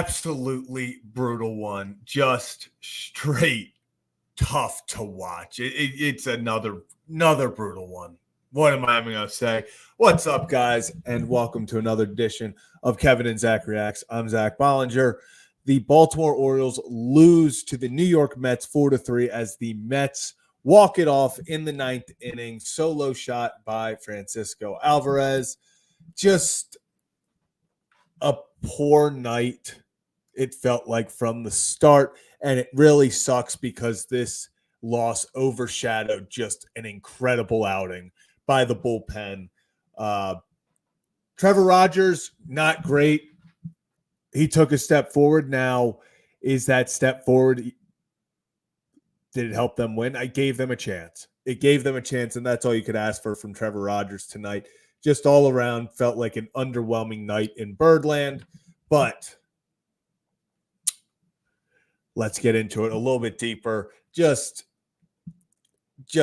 absolutely brutal one. Just straight tough to watch. It's another brutal one. What am I even going to say? What's up, guys, and welcome to another edition of Kevin and Zach Reacts. I'm Zach Bollinger. The Baltimore Orioles lose to the New York Mets 4-3 as the Mets walk it off in the ninth inning. Solo shot by Francisco Alvarez. Just a poor night, it felt like, from the start, and it really sucks because this loss overshadowed just an incredible outing by the bullpen. Trevor Rogers, not great. He took a step forward. Now, is that step forward, did it help them win? I gave them a chance. It gave them a chance, and that's all you could ask for from Trevor Rogers tonight. Just all around felt like an underwhelming night in Birdland, but let's get into it a little bit deeper. Just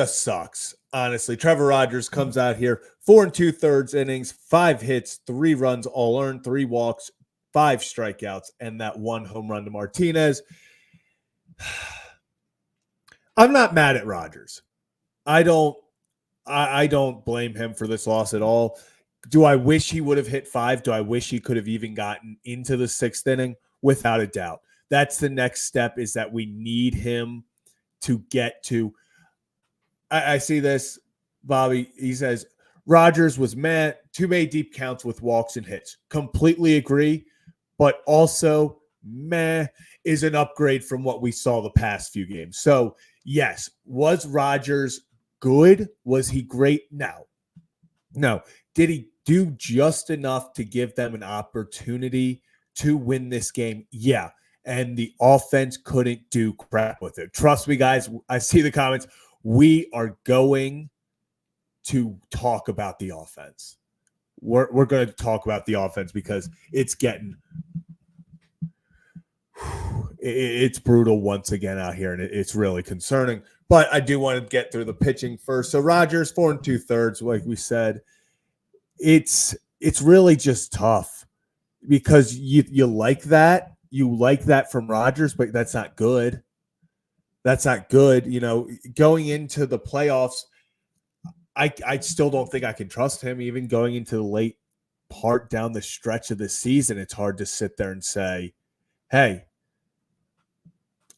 sucks, honestly. Trevor Rogers comes out here, 4 2/3 innings, 5 hits, 3 runs, all earned, 3 walks, 5 strikeouts, and that 1 home run to Martinez. I'm not mad at Rogers. I don't blame him for this loss at all. Do I wish he would have hit 5? Do I wish he could have even gotten into the 6th inning? Without a doubt. That's the next step, is that we need him to get to. I see this, Bobby. He says, Rogers was mad. 2 many deep counts with walks and hits. Completely agree, but also meh is an upgrade from what we saw the past few games. So, yes, was Rogers good? Was he great? No. Did he do just enough to give them an opportunity to win this game? Yeah. And the offense couldn't do crap with it. Trust me, guys. I see the comments. We are going to talk about the offense. We're going to talk about the offense because it's brutal once again out here, and it's really concerning. But I do want to get through the pitching first. So Rogers, 4 2/3, like we said. It's really just tough because you like that. You like that from Rogers, but that's not good. That's not good. You know, going into the playoffs, I still don't think I can trust him. Even going into the late part down the stretch of the season, it's hard to sit there and say, hey,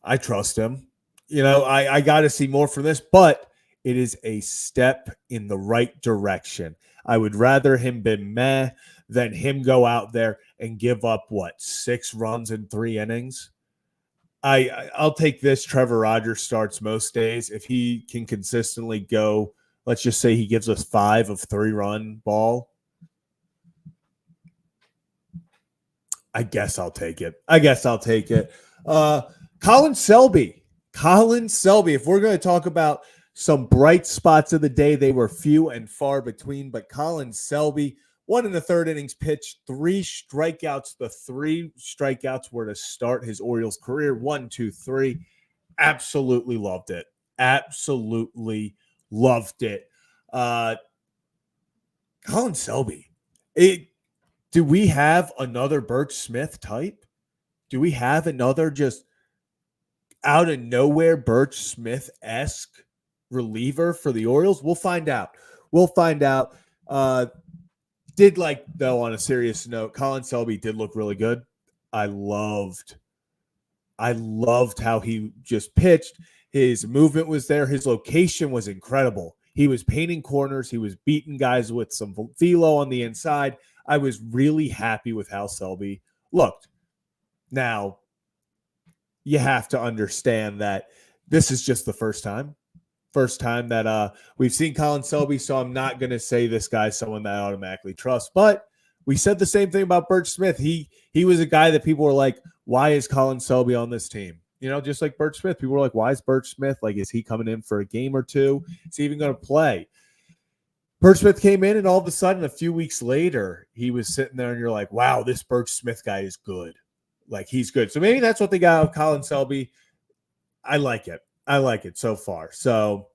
I trust him. You know, I got to see more from this, but it is a step in the right direction. I would rather him be meh than him go out there and give up, 6 runs in 3 innings? I'll take this. Trevor Rogers starts most days. If he can consistently go, let's just say he gives us 5 of 3-run ball, I guess I'll take it. Colin Selby. If we're going to talk about some bright spots of the day, they were few and far between, but Colin Selby, 1 1/3 innings pitched, 3 strikeouts. The 3 strikeouts were to start his Orioles career. 1, 2, 3. Absolutely loved it. Colin Selby. Do we have another Birch Smith type? Do we have another just out of nowhere Birch Smith-esque reliever for the Orioles? We'll find out. Though, on a serious note, Colin Selby did look really good. I loved how he just pitched. His movement was there. His location was incredible. He was painting corners. He was beating guys with some velo on the inside. I was really happy with how Selby looked. Now, you have to understand that this is just the first time that we've seen Colin Selby, so I'm not going to say this guy's someone that I automatically trust. But we said the same thing about Birch Smith. He was a guy that people were like, why is Colin Selby on this team? You know, just like Birch Smith. People were like, why is Birch Smith? Like, is he coming in for a game or two? Is he even going to play? Birch Smith came in, and all of a sudden, a few weeks later, he was sitting there, and you're like, wow, this Birch Smith guy is good. Like, he's good. So maybe that's what they got with Colin Selby. I like it so far. So,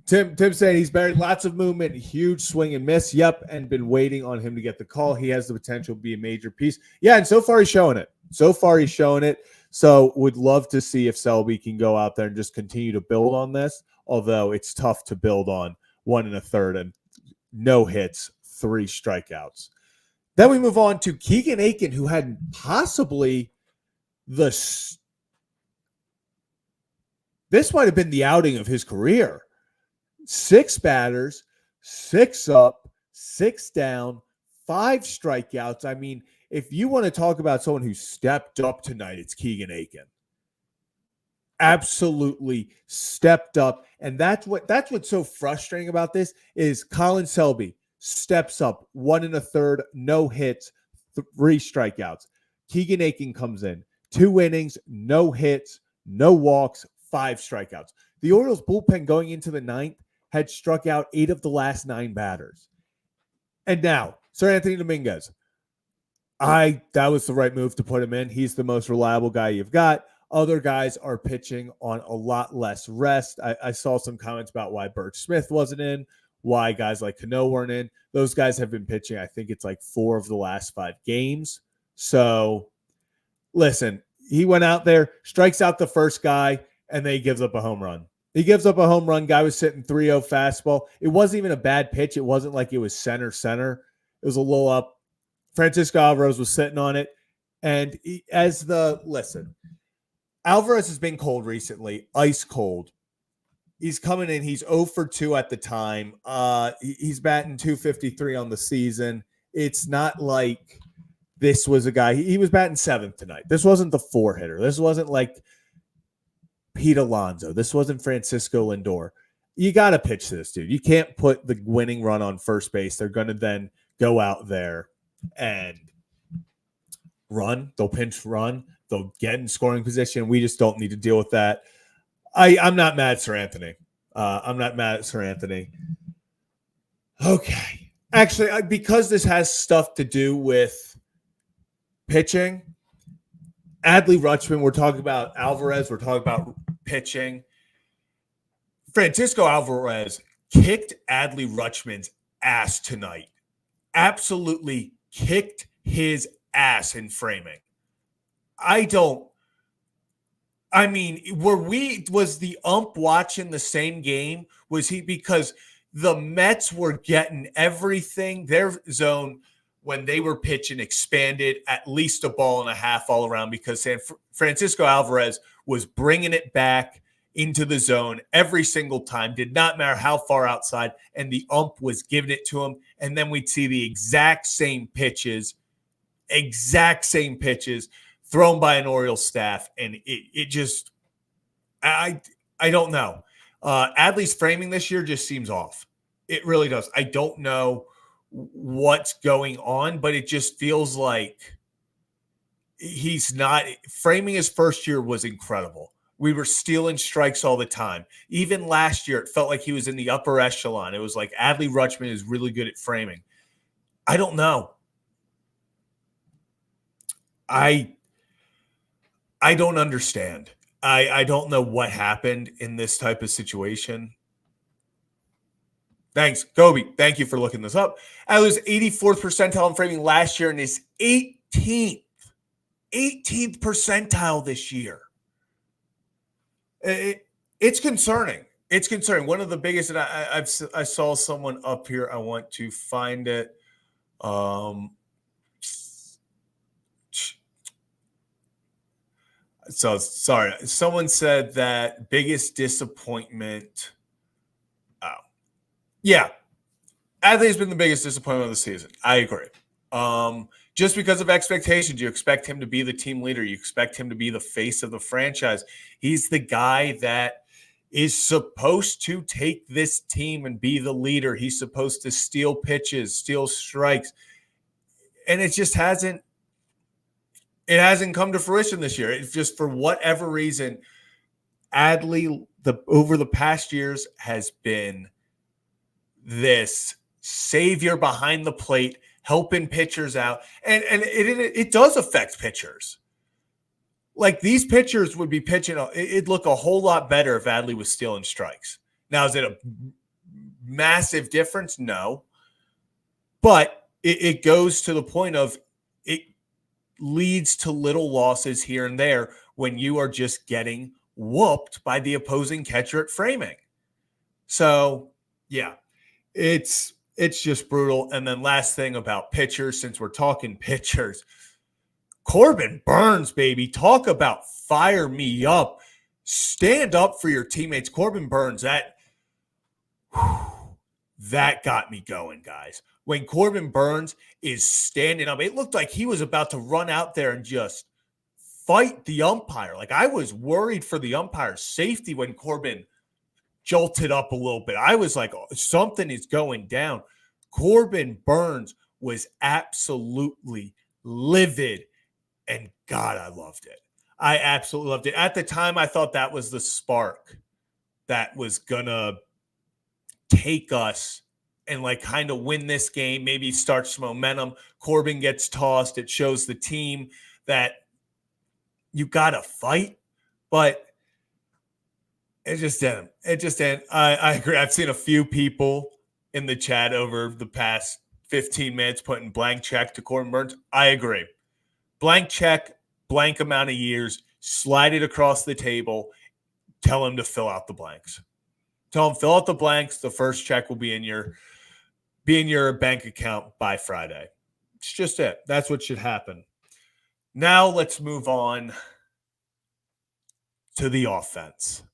Tim saying he's buried lots of movement, huge swing and miss. Yep, and been waiting on him to get the call. He has the potential to be a major piece. Yeah, and so far he's showing it. So would love to see if Selby can go out there and just continue to build on this. Although it's tough to build on 1 1/3 and no hits, 3 strikeouts. Then we move on to Keegan Aiken, who had possibly this might have been the outing of his career. 6 batters, 6 up, 6 down, 5 strikeouts. I mean, if you want to talk about someone who stepped up tonight, it's Keegan Aiken. Absolutely stepped up. And that's what's so frustrating about this is Colin Selby steps up 1 1/3, no hits, 3 strikeouts. Keegan Aiken comes in, 2 innings, no hits, no walks, 5 strikeouts. The Orioles bullpen going into the 9th had struck out 8 of the last 9 batters. And now, Sir Anthony Dominguez. That was the right move to put him in. He's the most reliable guy you've got. Other guys are pitching on a lot less rest. I saw some comments about why Burch Smith wasn't in, why guys like Cano weren't in. Those guys have been pitching, I think it's like 4 of the last 5 games. So, listen, he went out there, strikes out the first guy, and then he gives up a home run. Guy was sitting 3-0 fastball. It wasn't even a bad pitch. It wasn't like it was center. It was a little up. Francisco Alvarez was sitting on it. And Alvarez has been cold recently, ice cold. He's coming in. He's 0 for 2 at the time. He's batting .253 on the season. It's not like this was a guy. He was batting 7th tonight. This wasn't the 4-hitter. This wasn't like Pete Alonso. This wasn't Francisco Lindor. You got to pitch this dude. You can't put the winning run on first base. They're going to then go out there and run. They'll pinch run. They'll get in scoring position. We just don't need to deal with that. I'm not mad at Sir Anthony. Okay. Actually, because this has stuff to do with pitching, Adley Rutschman, we're talking about Alvarez, we're talking about pitching. Francisco Alvarez kicked Adley Rutschman's ass tonight. Absolutely kicked his ass in framing. Was the ump watching the same game? Was he, because the Mets were getting everything, their zone when they were pitching expanded at least a ball and a half all around because Francisco Alvarez was bringing it back into the zone every single time. Did not matter how far outside, and the ump was giving it to him. And then we'd see the exact same pitches thrown by an Orioles staff, and it just I don't know. Adley's framing this year just seems off. It really does. I don't know what's going on, but it just feels like he's not framing. His first year was incredible. We were stealing strikes all the time. Even last year, it felt like he was in the upper echelon. It was like Adley Rutschman is really good at framing. I don't know. I don't understand. I don't know what happened in this type of situation. Thanks, Gobi. Thank you for looking this up. I was 84th percentile in framing last year and is 18th percentile this year. It's concerning. It's concerning. One of the biggest, and I saw someone up here. I want to find it. So sorry. Someone said that biggest disappointment. Oh, yeah. Adley's been the biggest disappointment of the season. I agree. Just because of expectations, you expect him to be the team leader. You expect him to be the face of the franchise. He's the guy that is supposed to take this team and be the leader. He's supposed to steal pitches, steal strikes. And it just hasn't come to fruition this year. It's just, for whatever reason, Adley over the past years has been this savior behind the plate, helping pitchers out. And it does affect pitchers. Like, these pitchers would be pitching. It'd look a whole lot better if Adley was stealing strikes. Now, is it a massive difference? No. But it goes to the point of it leads to little losses here and there when you are just getting whooped by the opposing catcher at framing. So, yeah, it's just brutal. And then last thing about pitchers, since we're talking pitchers, Corbin Burnes, baby, talk about fire me up. Stand up for your teammates. Corbin Burnes, that got me going, guys. When Corbin Burnes is standing up, it looked like he was about to run out there and just fight the umpire. Like, I was worried for the umpire's safety when Corbin jolted up a little bit. I was like, oh, something is going down. Corbin Burnes was absolutely livid, and God, I loved it. I absolutely loved it. At the time, I thought that was the spark that was gonna take us and like kind of win this game, maybe start some momentum. Corbin gets tossed. It shows the team that you got to fight, but it just didn't. It just didn't. I agree. I've seen a few people in the chat over the past 15 minutes putting blank check to Corbin Burnes. I agree. Blank check, blank amount of years, slide it across the table, tell him to fill out the blanks. Tell him fill out the blanks. The first check will be in your bank account by Friday. It's just it. That's what should happen. Now let's move on to the offense.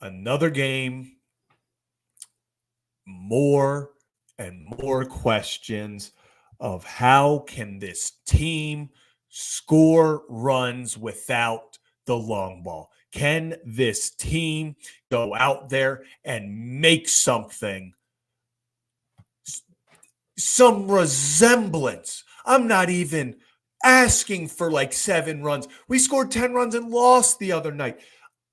Another game, more and more questions of how can this team score runs without the long ball? Can this team go out there and make something, some resemblance? I'm not even asking for like 7 runs. We scored 10 runs and lost the other night.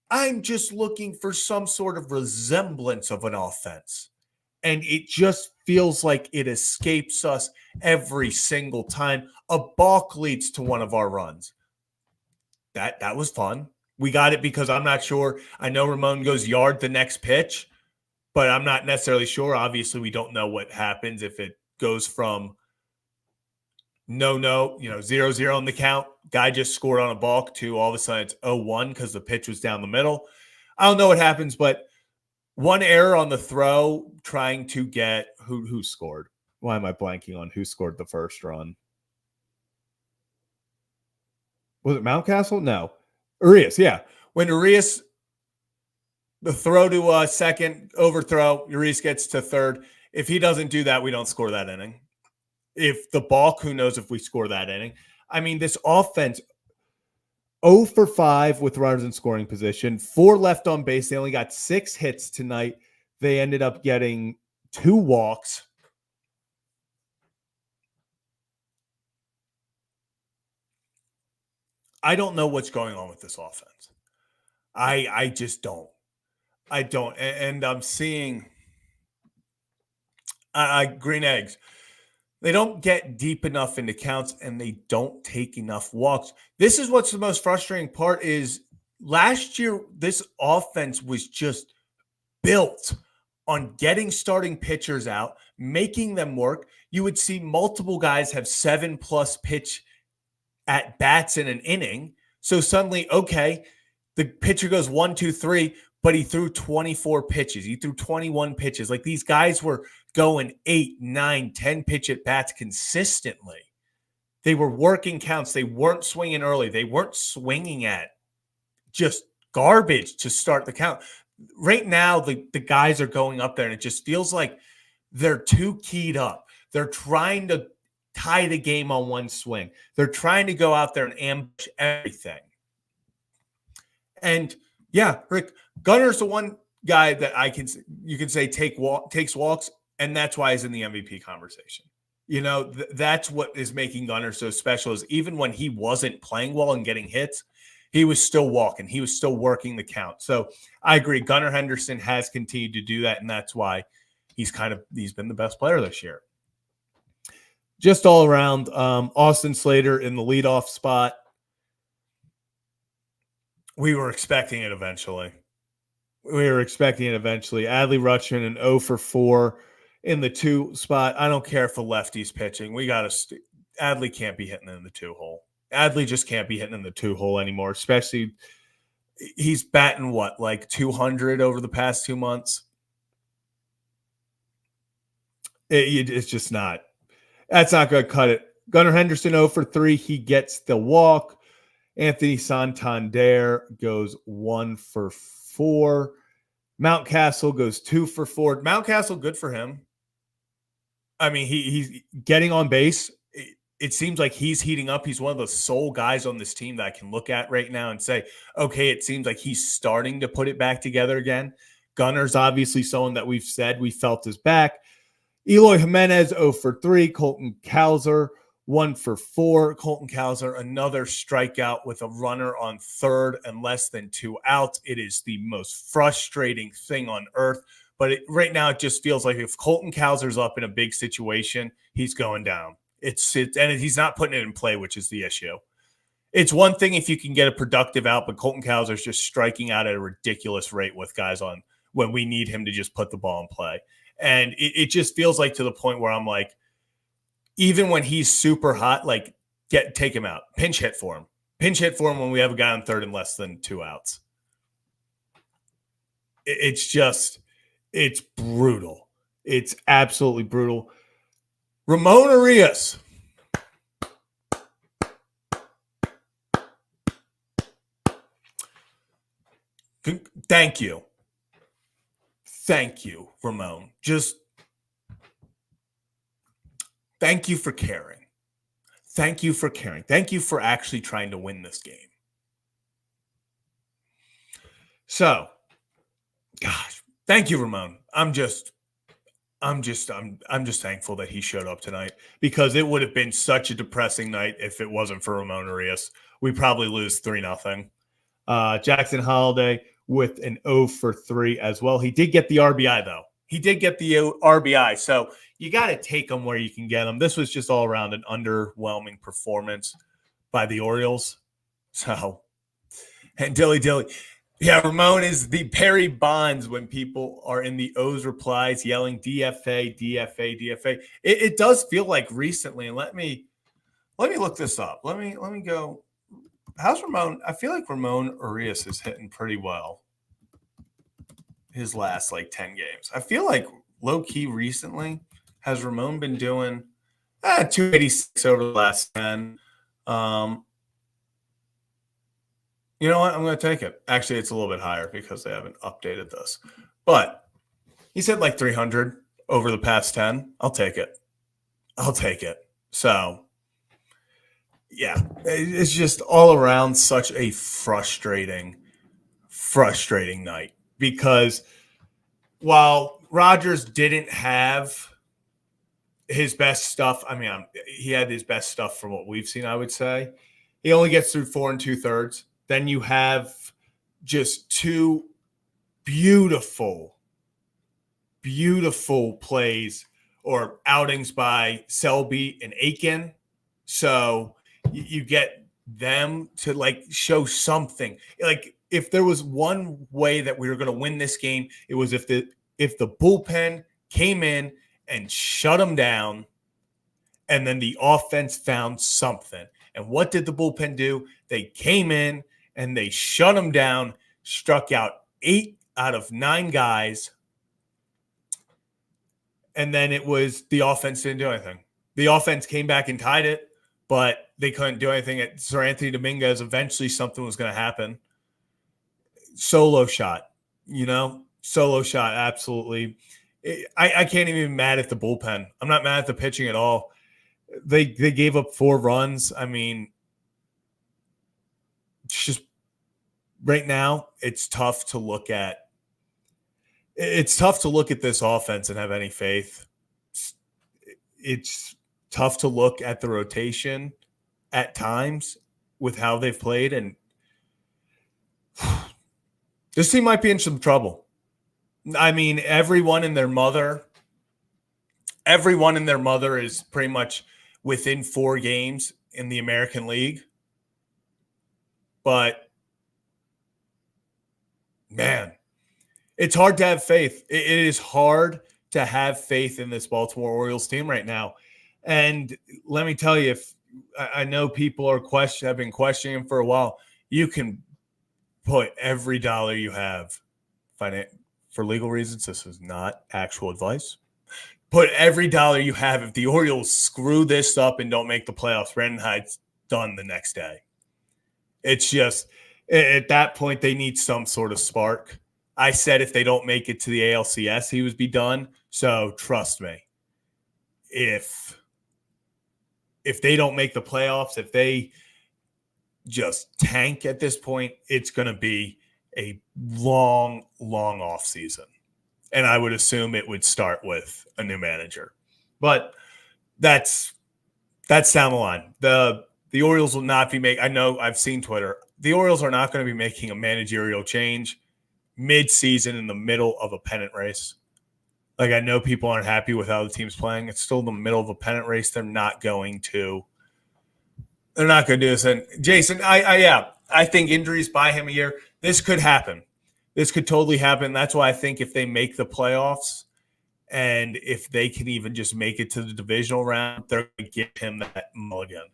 I'm just looking for some sort of resemblance of an offense. And it just feels like it escapes us every single time. A balk leads to one of our runs. That was fun. We got it because I'm not sure. I know Ramon goes yard the next pitch, but I'm not necessarily sure. Obviously, we don't know what happens if it goes from no, 0-0 in the count. Guy just scored on a balk to all of a sudden it's 0-1 because the pitch was down the middle. I don't know what happens, but one error on the throw trying to get who scored. Why am I blanking on who scored the first run? Was it Mountcastle? No. Urias, yeah. When Urias, the throw to second, overthrow, Urias gets to third. If he doesn't do that, we don't score that inning. If the balk, who knows if we score that inning. I mean, this offense, 0 for 5 with runners in scoring position, 4 left on base. They only got 6 hits tonight. They ended up getting 2 walks. I don't know what's going on with this offense. I just don't. I don't. And I'm seeing green eggs. They don't get deep enough into counts and they don't take enough walks. This is what's the most frustrating part is last year, this offense was just built on getting starting pitchers out, making them work. You would see multiple guys have 7+ pitch at bats in an inning. So suddenly, okay, the pitcher goes 1, 2, 3, but he threw 24 pitches. He threw 21 pitches. Like these guys were going 8, 9, 10 pitch at bats consistently. They were working counts. They weren't swinging early. They weren't swinging at just garbage to start the count. Right now, the guys are going up there, and it just feels like they're too keyed up. They're trying to tie the game on one swing. They're trying to go out there and ambush everything. And yeah, Rick, Gunner's the one guy that you can say takes walks, and that's why he's in the MVP conversation. You know, that's what is making Gunner so special is even when he wasn't playing well and getting hits, he was still walking. He was still working the count. So I agree. Gunnar Henderson has continued to do that, and that's why he's been the best player this year. Just all around, Austin Slater in the leadoff spot. We were expecting it eventually. Adley Rutschman an 0 for 4 in the 2 spot. I don't care if the lefty's pitching. We got to Adley can't be hitting in the 2 hole. Adley just can't be hitting in the 2 hole anymore, especially he's batting like 200 over the past 2 months. It's just not. That's not going to cut it. Gunnar Henderson 0 for 3. He gets the walk. Anthony Santander goes 1 for 4. Mountcastle goes 2 for 4. Mountcastle, good for him. I mean, he's getting on base. It seems like he's heating up. He's one of the sole guys on this team that I can look at right now and say, okay, it seems like he's starting to put it back together again. Gunnar's obviously someone that we've said we felt is back. Eloy Jimenez 0 for 3. Colton Cowser 1 for 4. Colton Cowser, another strikeout with a runner on third and less than 2 outs. It is the most frustrating thing on earth. But right now, it just feels like if Colton Cowser's up in a big situation, he's going down. And he's not putting it in play, which is the issue. It's one thing if you can get a productive out, but Colton Cowser's just striking out at a ridiculous rate with guys on when we need him to just put the ball in play. And it just feels like to the point where I'm like, even when he's super hot, like take him out. Pinch hit for him. Pinch hit for him when we have a guy on third and less than 2 outs. It's brutal. It's absolutely brutal. Ramon Arias. Thank you. Thank you, Ramon. Just thank you for caring. Thank you for caring. Thank you for actually trying to win this game. So, gosh, thank you, Ramon. I'm just thankful that he showed up tonight because it would have been such a depressing night if it wasn't for Ramon Arias. We probably lose 3-0. Jackson Holiday with an 0 for 3 as well. He did get the RBI, though. So you got to take him where you can get him. This was just all around an underwhelming performance by the Orioles. So, and Dilly. Yeah, Ramon is the Perry Bonds when people are in the O's replies yelling DFA, DFA, DFA. It does feel like recently, and let me look this up. Let me go. How's Ramon? I feel like Ramon Arias is hitting pretty well his last 10 games. I feel like low key recently has Ramon been doing 286 over the last 10. You know what? I'm going to take it. Actually, it's a little bit higher because they haven't updated this. But he said 300 over the past 10. I'll take it. So, yeah, it's just all around such a frustrating night because while Rodgers didn't have his best stuff, I mean, he had his best stuff from what we've seen, I would say. He only gets through 4 2/3. Then you have just 2 beautiful plays or outings by Selby and Aiken. So you get them to show something. If there was one way that we were going to win this game, it was if the bullpen came in and shut them down, and then the offense found something. And what did the bullpen do? They came in and they shut them down, struck out 8 out of 9 guys. And then it was the offense didn't do anything. The offense came back and tied it, but they couldn't do anything. At Sir Anthony Dominguez, eventually something was going to happen. Solo shot, absolutely. I can't even be mad at the bullpen. I'm not mad at the pitching at all. They gave up 4 runs. I mean, it's just right now it's tough to look at. It's tough to look at this offense and have any faith. It's tough to look at the rotation at times with how they've played, and this team might be in some trouble. I mean, everyone and their mother everyone and their mother is pretty much within 4 games in the American League. But, man, it's hard to have faith. It is hard to have faith in this Baltimore Orioles team right now. And let me tell you, if I know people have been questioning him for a while, you can put every dollar you have for legal reasons. This is not actual advice. Put every dollar you have. If the Orioles screw this up and don't make the playoffs, Brandon Hyde's done the next day. It's just at that point they need some sort of spark. I said if they don't make it to the ALCS, he would be done. So trust me, if they don't make the playoffs, if they just tank at this point, it's going to be a long, long off season. And I would assume it would start with a new manager. But that's down the line. The Orioles will not be making – I know I've seen Twitter. The Orioles are not going to be making a managerial change mid-season in the middle of a pennant race. Like, I know people aren't happy with how the team's playing. It's still in the middle of a pennant race. They're not going to do this. And Jason, I think injuries buy him a year. This could happen. This could totally happen. That's why I think if they make the playoffs and if they can even just make it to the divisional round, they're going to give him that mulligan.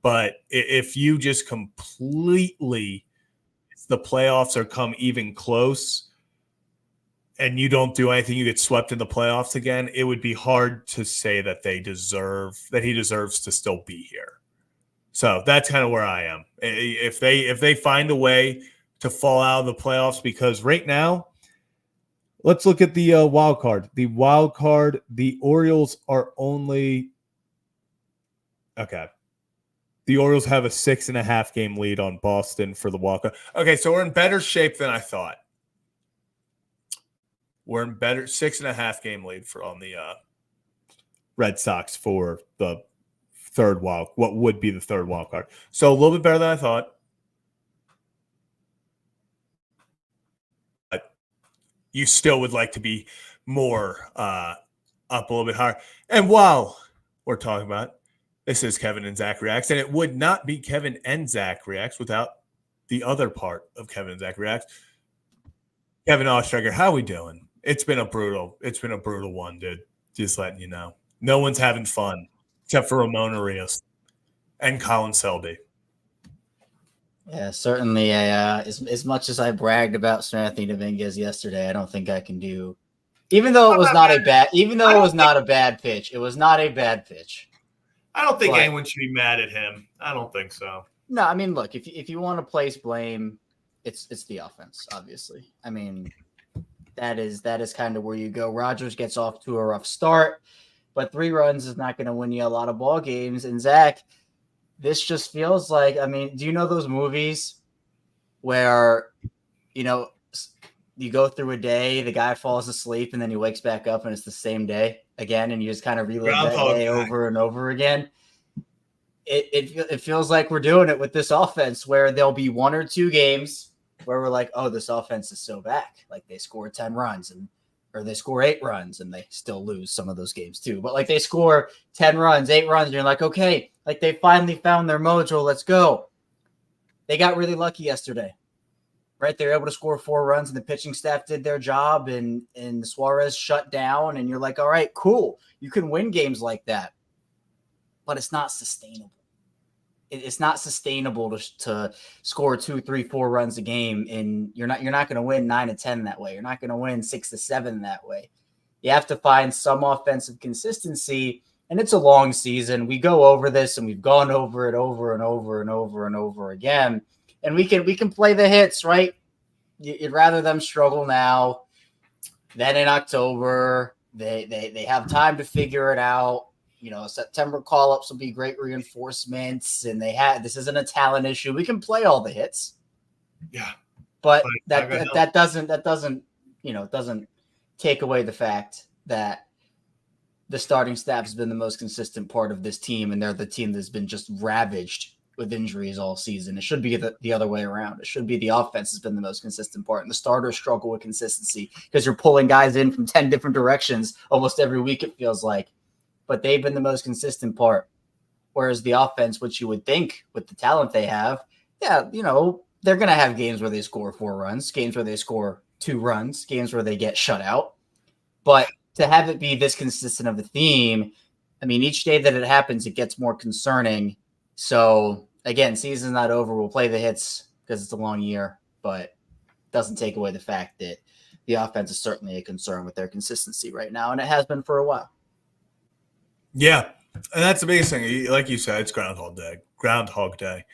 But if you just completely the playoffs or come even close and you don't do anything, you get swept in the playoffs again, it would be hard to say that he deserves to still be here. So that's kind of where I am. If they find a way to fall out of the playoffs, because right now, let's look at the wild card. The wild card, the Orioles are only okay. The Orioles have a 6.5 game lead on Boston for the wild card. Okay, so we're in better shape than I thought. We're in better 6.5 game lead on the Red Sox for the what would be the third wild card. So a little bit better than I thought. But you still would like to be more up a little bit higher. And while we're talking about it, this is Kevin and Zach Reacts, and it would not be Kevin and Zach Reacts without the other part of Kevin and Zach Reacts. Kevin Oestreicher, how we doing? It's been a brutal one, dude. Just letting you know. No one's having fun except for Ramon Arias and Colin Selby. Yeah, certainly. As much as I bragged about Sir Anthony Dominguez yesterday, I don't think I can do. Even though it was not a bad pitch, it was not a bad pitch. I don't think anyone should be mad at him. I don't think so. No, I mean, look, if you want to place blame, it's the offense, obviously. I mean, that is kind of where you go. Rogers gets off to a rough start, but 3 runs is not going to win you a lot of ball games. And Zach, this just feels like, I mean, do you know those movies where, you go through a day, the guy falls asleep, and then he wakes back up and it's the same day again, and you just kind of relive that day over and over again? It feels like we're doing it with this offense, where there'll be 1 or 2 games where we're like, oh, this offense is so back. Like, they score 10 runs or they score 8 runs, and they still lose some of those games too. But like, they score 10 runs, 8 runs, and you're like, okay, like they finally found their mojo. Let's go. They got really lucky yesterday, right? They were able to score 4 runs, and the pitching staff did their job, and Suarez shut down, and you're like, all right, cool. You can win games like that, but it's not sustainable. It's not sustainable to score 2, 3, 4 runs a game, and you're not going to win 9 to 10 that way. You're not going to win 6 to 7 that way. You have to find some offensive consistency, and it's a long season. We go over this, and we've gone over it over and over and over and over again, and we can play the hits, right? You'd rather them struggle now than in October. They have time to figure it out. September call-ups will be great reinforcements, and this isn't a talent issue. We can play all the hits. Yeah. But that doesn't take away the fact that the starting staff has been the most consistent part of this team, and they're the team that's been just ravaged with injuries all season. It should be the other way around. It should be the offense has been the most consistent part, and the starters struggle with consistency because you're pulling guys in from 10 different directions almost every week, it feels like. but they've been the most consistent part. Whereas the offense, which you would think with the talent they have, yeah, they're going to have games where they score 4 runs, games where they score 2 runs, games where they get shut out. But to have it be this consistent of a theme, I mean, each day that it happens, it gets more concerning. So, again, season's not over. We'll play the hits because it's a long year, but it doesn't take away the fact that the offense is certainly a concern with their consistency right now, and it has been for a while. Yeah, and that's the biggest thing. Like you said, it's Groundhog Day. Groundhog Day.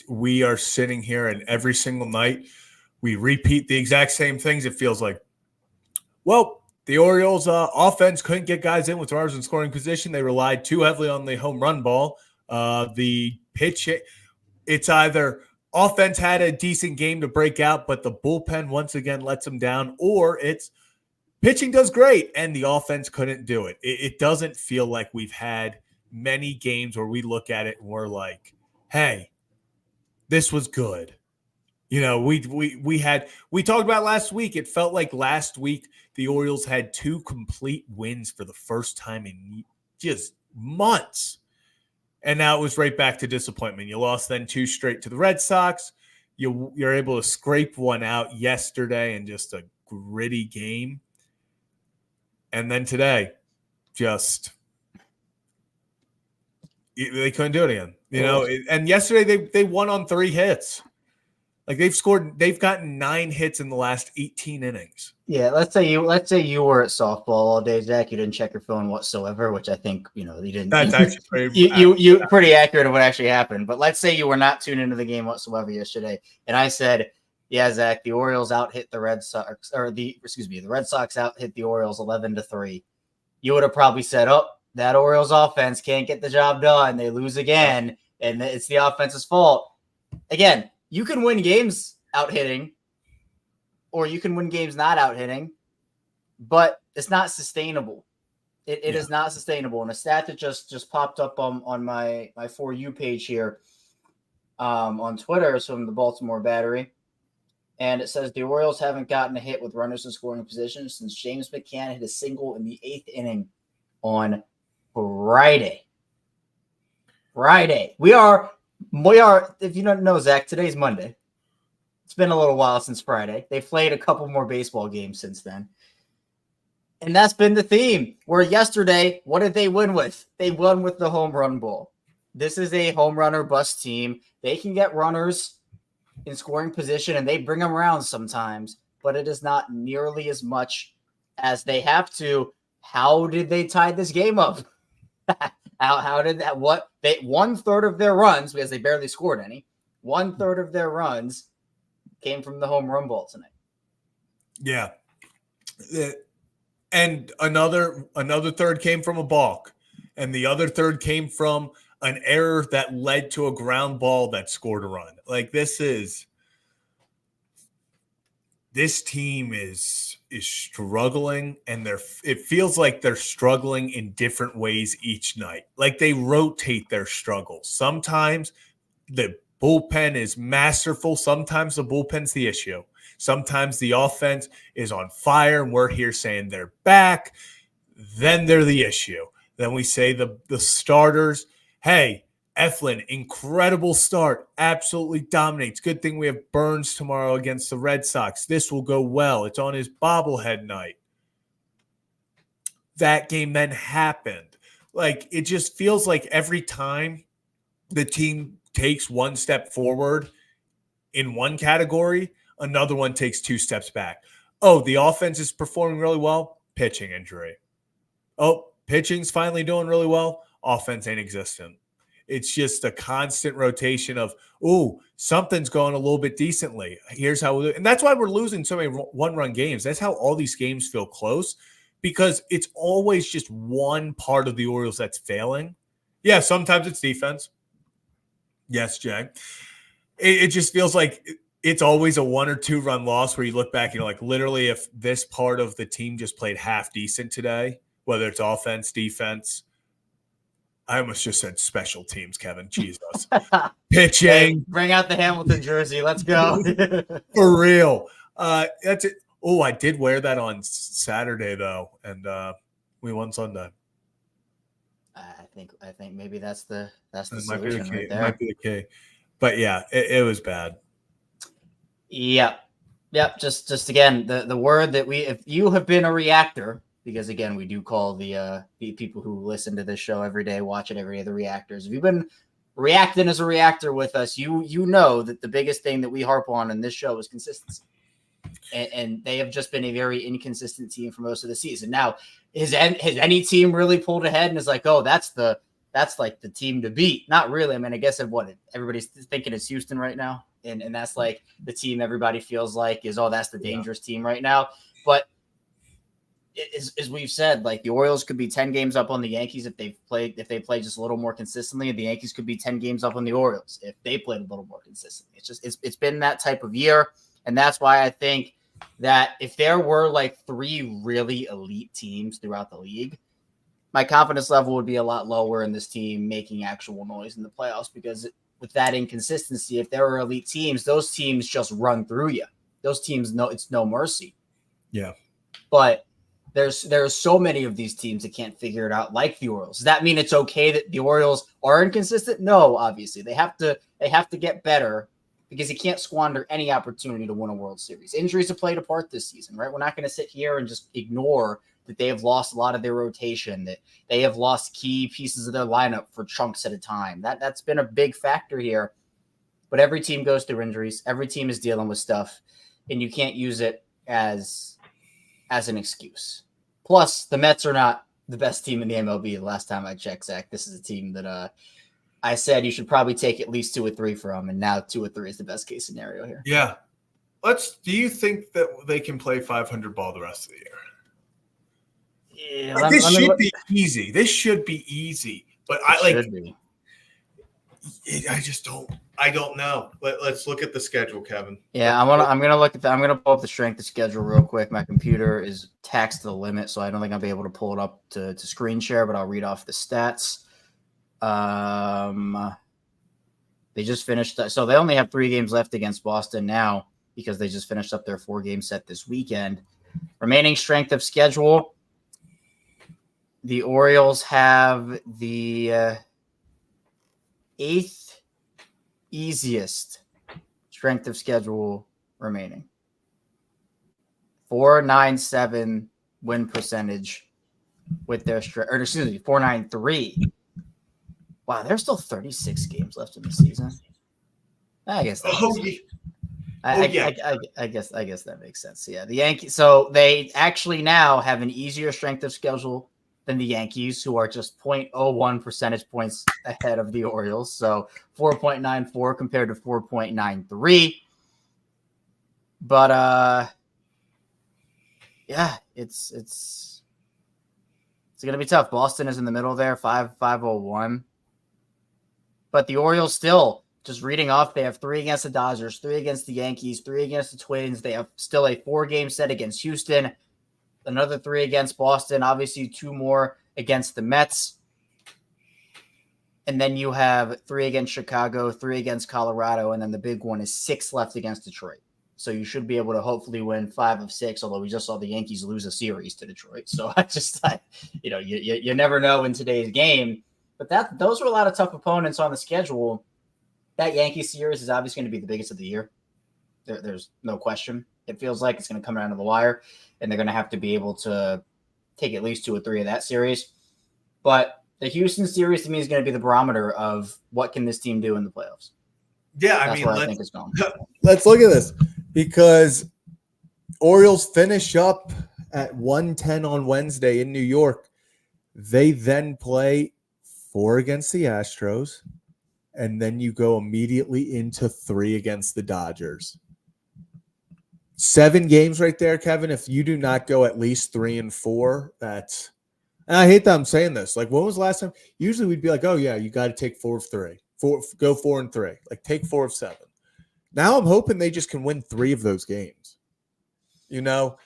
We are sitting here, and every single night we repeat the exact same things. It feels like, well, the Orioles offense couldn't get guys in with runners in scoring position. They relied too heavily on the home run ball. The pitch, it's either offense had a decent game to break out, but the bullpen once again lets them down, or it's pitching does great and the offense couldn't do it. It doesn't feel like we've had many games where we look at it and we're like, hey, this was good. We talked about last week. It felt like last week the Orioles had 2 complete wins for the first time in just months. And now it was right back to disappointment. You lost then 2 straight to the Red Sox. You're able to scrape one out yesterday in just a gritty game. And then today, they couldn't do it again. And yesterday they won on 3 hits. Like they've gotten 9 hits in the last 18 innings. Yeah, let's say you were at softball all day, Zach. You didn't check your phone whatsoever, which I think you didn't. That's actually pretty. You pretty accurate of what actually happened. But let's say you were not tuned into the game whatsoever yesterday, and I said, "Yeah, Zach, the Orioles out hit the Red Sox, the Red Sox out hit the Orioles 11-3." You would have probably said, "Oh, that Orioles offense can't get the job done. They lose again, and it's the offense's fault." Again, you can win games out hitting, or you can win games not out hitting, but it's not sustainable. It is not sustainable. And a stat that just popped up on my For You page here on Twitter is from the Baltimore Battery. And it says the Orioles haven't gotten a hit with runners in scoring position since James McCann hit a single in the 8th inning on Friday. We are, if you don't know, Zach, today's Monday. It's been a little while since Friday. They've played a couple more baseball games since then. And that's been the theme. Where yesterday, what did they win with? They won with the home run ball. This is a home run or bust team. They can get runners in scoring position, and they bring them around sometimes, but it is not nearly as much as they have to. How did they tie this game up? How did that? 1/3 of their runs, because they barely scored any, 1/3 of their runs came from the home run ball tonight. Yeah. And another third came from a balk. And the other third came from an error that led to a ground ball that scored a run. Like this team is struggling, and it feels like they're struggling in different ways each night. Like they rotate their struggles. Sometimes the bullpen is masterful. Sometimes the bullpen's the issue. Sometimes the offense is on fire, and we're here saying they're back. Then they're the issue. Then we say the starters, hey, Eflin, incredible start, absolutely dominates. Good thing we have Burns tomorrow against the Red Sox. This will go well. It's on his bobblehead night. That game then happened. Like, it just feels like every time the team takes one step forward in one category, another one takes 2 steps back. Oh, the offense is performing really well. Pitching injury. Oh, pitching's finally doing really well. Offense ain't existent. It's just a constant rotation of, ooh, something's going a little bit decently. Here's how we do it. And that's why we're losing so many one-run games. That's how all these games feel close, because it's always just one part of the Orioles that's failing. Yeah, sometimes it's defense. Yes, Jay. It just feels like it's always a 1 or 2 run loss where you look back and you're like, literally, if this part of the team just played half decent today, whether it's offense, defense, I almost just said special teams, Kevin. Jesus. Pitching. Hey, bring out the Hamilton jersey. Let's go. For real. That's it. Oh, I did wear that on Saturday, though, and we won Sunday. I think maybe that's the It might be the solution key. right It there. might be the key. But yeah, it was bad. Yep. Yep. Just again, the word that if you have been a reactor, because again, we do call the people who listen to this show every day, watch it every day, the reactors. If you've been reacting as a reactor with us, you know that the biggest thing that we harp on in this show is consistency. And they have just been a very inconsistent team for most of the season. Now, has any team really pulled ahead and is like, oh, that's like the team to beat? Not really. I mean, I guess everybody's thinking it's Houston right now. And that's like the team everybody feels like is, oh, that's the dangerous team right now. But as we've said, like the Orioles could be 10 games up on the Yankees if they play just a little more consistently. The Yankees could be 10 games up on the Orioles if they played a little more consistently. It's been that type of year. And that's why I think that if there were like 3 really elite teams throughout the league, my confidence level would be a lot lower in this team making actual noise in the playoffs, because with that inconsistency, if there are elite teams, those teams just run through you. Those teams it's no mercy. Yeah. But there's so many of these teams that can't figure it out, like the Orioles. Does that mean it's okay that the Orioles are inconsistent? No, obviously. They have to get better, because you can't squander any opportunity to win a World Series. Injuries have played a part this season, right? We're not going to sit here and just ignore that they have lost a lot of their rotation, that they have lost key pieces of their lineup for chunks at a time. That's been a big factor here. But every team goes through injuries. Every team is dealing with stuff, and you can't use it as an excuse. Plus, the Mets are not the best team in the MLB. The last time I checked, Zach, this is a team that I said you should probably take at least 2 or 3 from, and now 2 or 3 is the best case scenario here. Yeah. Do you think that they can play 500 ball the rest of the year? Yeah, This should be easy. This should be easy. But I just don't. I don't know. Let's look at the schedule, Kevin. Yeah, I'm gonna pull up the strength of schedule real quick. My computer is taxed to the limit, so I don't think I'll be able to pull it up to screen share, but I'll read off the stats. They just finished, so they only have 3 games left against Boston now, because they just finished up their 4-game set this weekend. Remaining strength of schedule, the Orioles have the 8th easiest strength of schedule remaining. 4.97 win percentage with their 4.93. Wow, there's still 36 games left in the season. I guess that I guess that makes sense. Yeah, the Yankees. So they actually now have an easier strength of schedule than the Yankees, who are just 0.01 percentage points ahead of the Orioles. So 4.94 compared to 4.93. But yeah, it's gonna be tough. Boston is in the middle there, 5.01. But the Orioles still, just reading off, they have 3 against the Dodgers, 3 against the Yankees, 3 against the Twins. They have still a 4-game set against Houston, another 3 against Boston, obviously 2 more against the Mets. And then you have 3 against Chicago, 3 against Colorado, and then the big one is 6 left against Detroit. So you should be able to hopefully win 5 of 6, although we just saw the Yankees lose a series to Detroit. So you never know in today's game. But those were a lot of tough opponents on the schedule. That Yankees series is obviously going to be the biggest of the year. There's no question. It feels like it's going to come down to the wire, and they're going to have to be able to take at least 2 or 3 of that series. But the Houston series, to me, is going to be the barometer of what can this team do in the playoffs. Yeah, That's where I think it's going. Let's look at this, because Orioles finish up at 1:10 on Wednesday in New York. They then play 4 against the Astros, and then you go immediately into 3 against the Dodgers. 7 games right there, Kevin. If you do not go at least 3 and 4, that's, and I hate that I'm saying this. Like, when was the last time? Usually we'd be like, oh yeah, you got to take 4 of 3. Go 4 and 3. Like, take 4 of 7. Now I'm hoping they just can win 3 of those games. We talked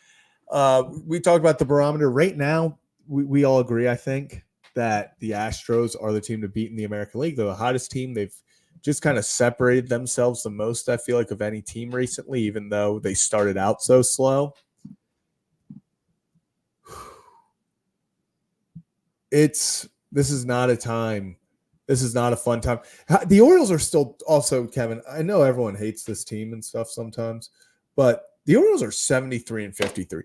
about the barometer right now. We all agree, I think, that the Astros are the team to beat in the American League. They're the hottest team. They've just kind of separated themselves the most, I feel like, of any team recently, even though they started out so slow. It's This is not a time. This is not a fun time. The Orioles are still also, Kevin, I know everyone hates this team and stuff sometimes, but the Orioles are 73-53.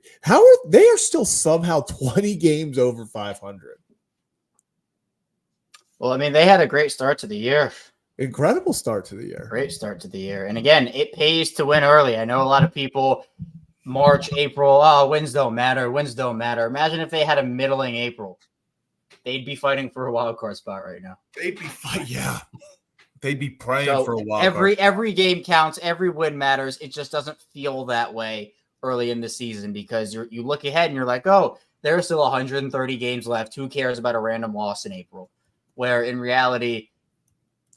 They are still somehow 20 games over 500. Well, I mean, they had a great start to the year. Incredible start to the year. Great start to the year. And again, it pays to win early. I know a lot of people, March, April, wins don't matter. Wins don't matter. Imagine if they had a middling April. They'd be fighting for a wild card spot right now. They'd be fighting, yeah. They'd be praying for a wild card. Every game counts. Every win matters. It just doesn't feel that way early in the season because you look ahead and you're like, oh, there's still 130 games left. Who cares about a random loss in April? Where in reality,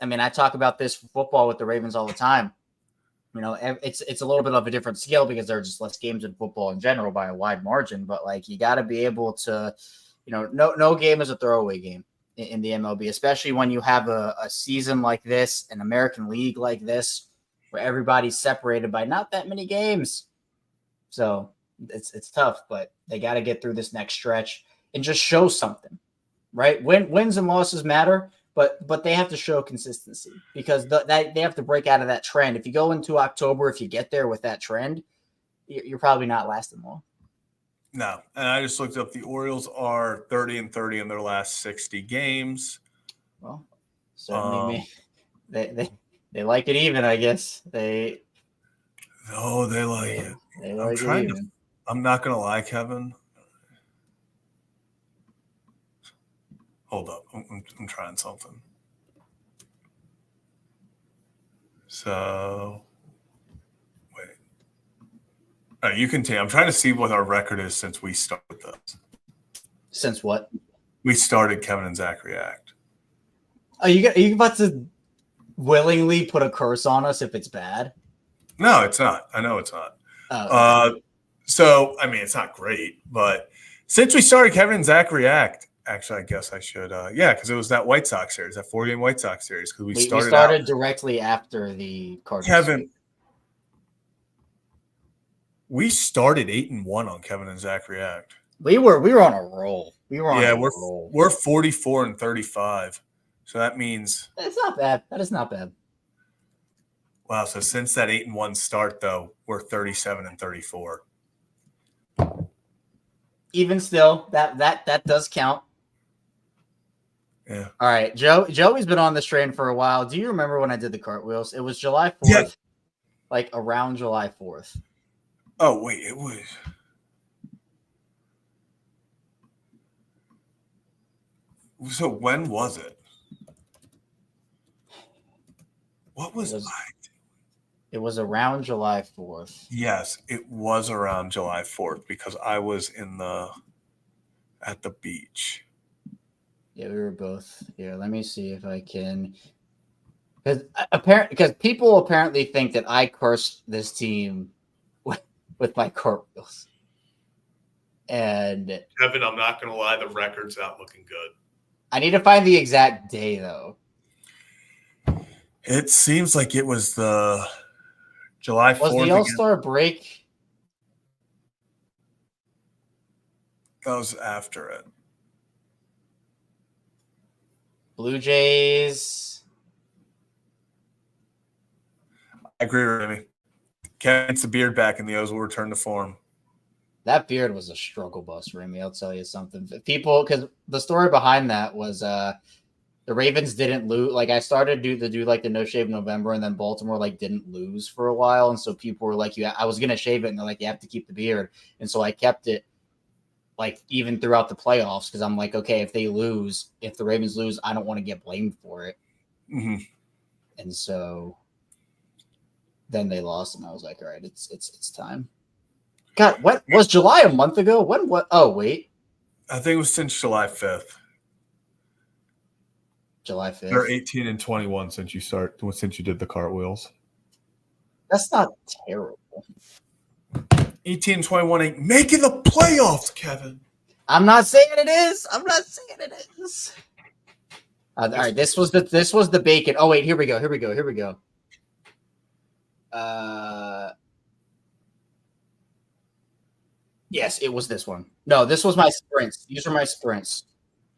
I mean, I talk about this for football with the Ravens all the time. You know, it's a little bit of a different scale because there are just less games in football in general by a wide margin. But like, you got to be able to, you know, no game is a throwaway game in the MLB, especially when you have a season like this, an American League like this, where everybody's separated by not that many games. So it's tough, but they got to get through this next stretch and just show something, right? Wins and losses matter, but they have to show consistency because they have to break out of that trend. If you go into October, if you get there with that trend, you're probably not lasting long. No, and I just looked up. The Orioles are 30-30 in their last 60 games. Well, certainly they like it even, I guess. They like it. They like it even. I'm not gonna lie, Kevin. Hold up, I'm trying something. So. You continue. I'm trying to see what our record is since we started this. Since what? We started Kevin and Zach React. Are you about to willingly put a curse on us if it's bad? No, it's not. I know it's not. Oh. So, I mean, it's not great, but since we started Kevin and Zach React, actually, I guess I should. Because it was that White Sox series, that 4-game White Sox series. Because we started directly after the Cardinals. Kevin. We started 8-1 on Kevin and Zach React. We were on a roll. We're 44-35. So that means that's not bad. That is not bad. Wow. So since that 8-1 start, though, we're 37-34. Even still, that does count. Yeah. All right, Joey's been on this train for a while. Do you remember when I did the cartwheels? It was July 4th, yeah. Like around July 4th. Oh, wait, it was. So when was it? What was it? It was around July 4th. Yes, it was around July 4th because I was at the beach. Yeah, we were both here. Let me see if I can. Because people apparently think that I cursed this team with my cartwheels. And Kevin, I'm not going to lie, the record's not looking good. I need to find the exact day, though. It seems like it was the July 4th. Was the All-Star break? That was after it. Blue Jays. I agree, Remy. Kevin gets the beard back and the O's will return to form. That beard was a struggle bus, Remy. I'll tell you something. People, because the story behind that was the Ravens didn't lose. Like I started to do like the no shave November, and then Baltimore like didn't lose for a while, and so people were like, I was gonna shave it, and they're like, you have to keep the beard, and so I kept it like even throughout the playoffs because I'm like, okay, if the Ravens lose, I don't want to get blamed for it. Mm-hmm. And so then they lost, and I was like, all right, it's time. God, what was July a month ago? When? What? Oh, wait. I think it was since July 5th. July 5th. They're 18-21 since you did the cartwheels. That's not terrible. 18-21 ain't making the playoffs, Kevin. I'm not saying it is. All right, this was the bacon. Oh wait, here we go. Yes, it was this one. No, this was my sprints. These are my sprints.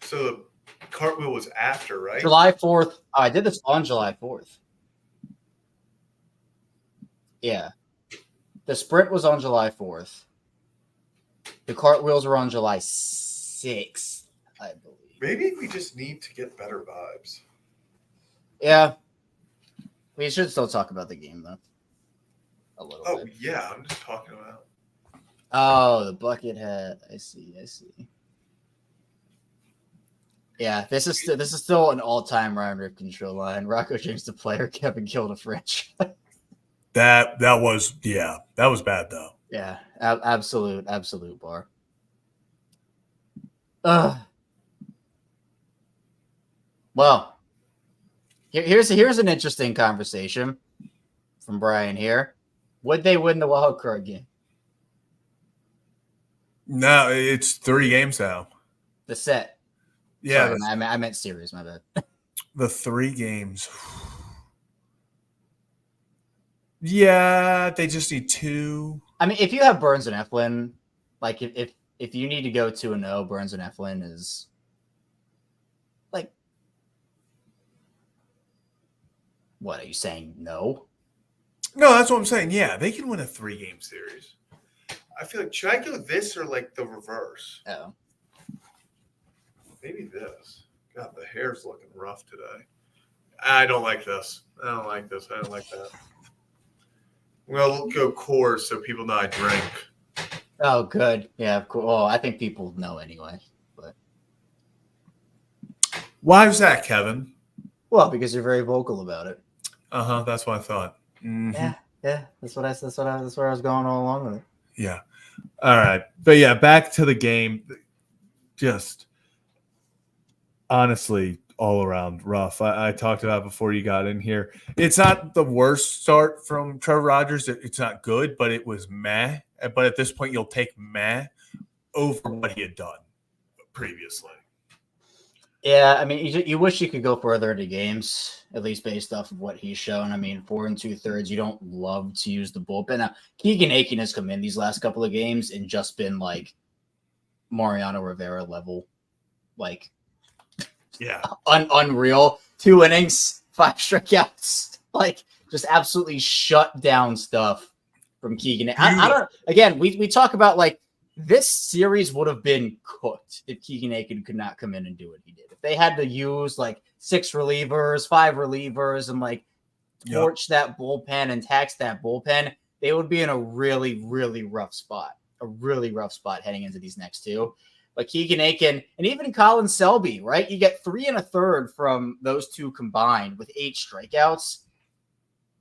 So Cartwheel was after, right? July 4th. Oh, I did this on July 4th. Yeah. The sprint was on July 4th. The cartwheels were on July 6th, I believe. Maybe we just need to get better vibes. Yeah. We should still talk about the game, though. A little bit. Yeah. I'm just talking about. Oh, the bucket hat. I see. Yeah, this is still an all-time Ryan Rip control line. Rocco James the player, Kevin Kill the French. That was bad though. Yeah, absolute bar. Well, here's an interesting conversation from Brian here. Would they win the wild card game? No, it's 3 games now. The set. Yeah, Sorry, I meant series. My bad. The 3 games. Yeah, they just need 2. I mean, if you have Burns and Eflin, like if you need to go 2-0, Burns and Eflin is like, what are you saying? No. No, that's what I'm saying. Yeah, they can win a 3-game series. I feel like, should I go this or like the reverse? Oh. Maybe this. God, the hair's looking rough today. I don't like this. I don't like this. I don't like that. We'll go Coors so people know I drink. Oh, good. Yeah, cool. Well, I think people know anyway. But Why is that, Kevin? well, because you're very vocal about it. That's what I thought. Mm-hmm. Yeah. That's where I was going all along with it. Yeah. All right. But yeah, back to the game. Just honestly, all around rough. I talked about before you got in here. It's not the worst start from Trevor Rogers. It's not good, but it was meh. But at this point, you'll take meh over what he had done previously. Yeah, I mean, you wish you could go further into games, at least based off of what he's shown. I mean, 4 2/3, you don't love to use the bullpen. Now, Keegan Aiken has come in these last couple of games and just been like Mariano Rivera level, like unreal. 2 innings, 5 strikeouts, like just absolutely shut down stuff from Keegan. I don't. Again, we talk about like this series would have been cooked if Keegan Aiken could not come in and do what he did. If they had to use like 6 relievers, 5 relievers, and like torch that bullpen and tax that bullpen, they would be in a really, really rough spot. A really rough spot heading into these next 2. But Keegan Aiken and even Colin Selby, right? You get 3 1/3 from those 2 combined with 8 strikeouts.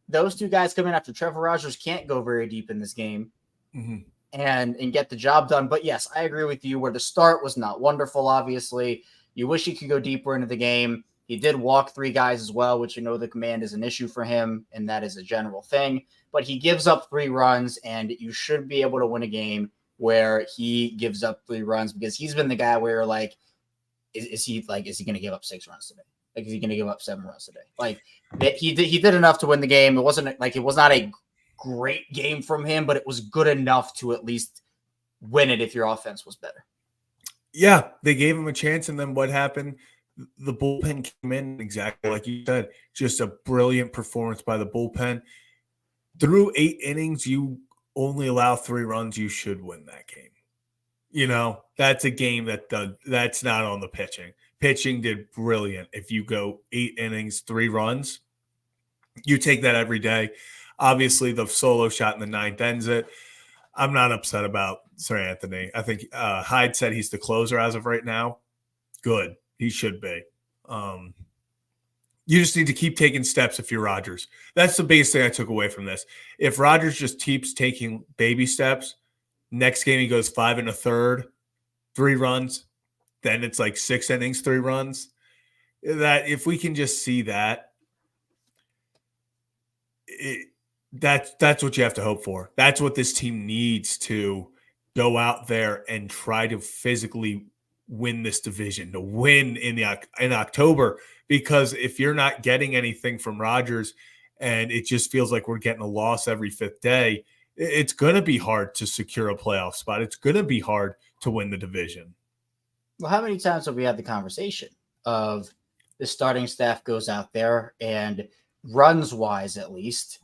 Those 2 guys come in after Trevor Rogers can't go very deep in this game. Mm-hmm. And get the job done. But yes, I agree with you where the start was not wonderful, obviously. You wish he could go deeper into the game. He did walk 3 guys as well, which you know the command is an issue for him, and that is a general thing. But he gives up 3 runs, and you should be able to win a game where he gives up 3 runs because he's been the guy where like, is he going to give up 6 runs today? Like, is he going to give up 7 runs today? Like, he did enough to win the game. It wasn't like it was not a great game from him, but it was good enough to at least win it if your offense was better. Yeah, they gave him a chance, and then what happened? The bullpen came in exactly like you said. Just a brilliant performance by the bullpen. Through 8 innings, you only allow 3 runs. You should win that game. You know, that's a game that's not on the pitching. Pitching did brilliant. If you go 8 innings, 3 runs, you take that every day. Obviously, the solo shot in the 9th ends it. I'm not upset about Sir Anthony. I think Hyde said he's the closer as of right now. Good. He should be. You just need to keep taking steps if you're Rodgers. That's the biggest thing I took away from this. If Rodgers just keeps taking baby steps, next game he goes 5 1/3, 3 runs, then it's like 6 innings, 3 runs. That if we can just see that, that's what you have to hope for. That's what this team needs to go out there and try to physically win this division, to win in October. Because if you're not getting anything from Rodgers and it just feels like we're getting a loss every 5th day, it's going to be hard to secure a playoff spot. It's going to be hard to win the division. Well, how many times have we had the conversation? of the starting staff goes out there and runs wise, at least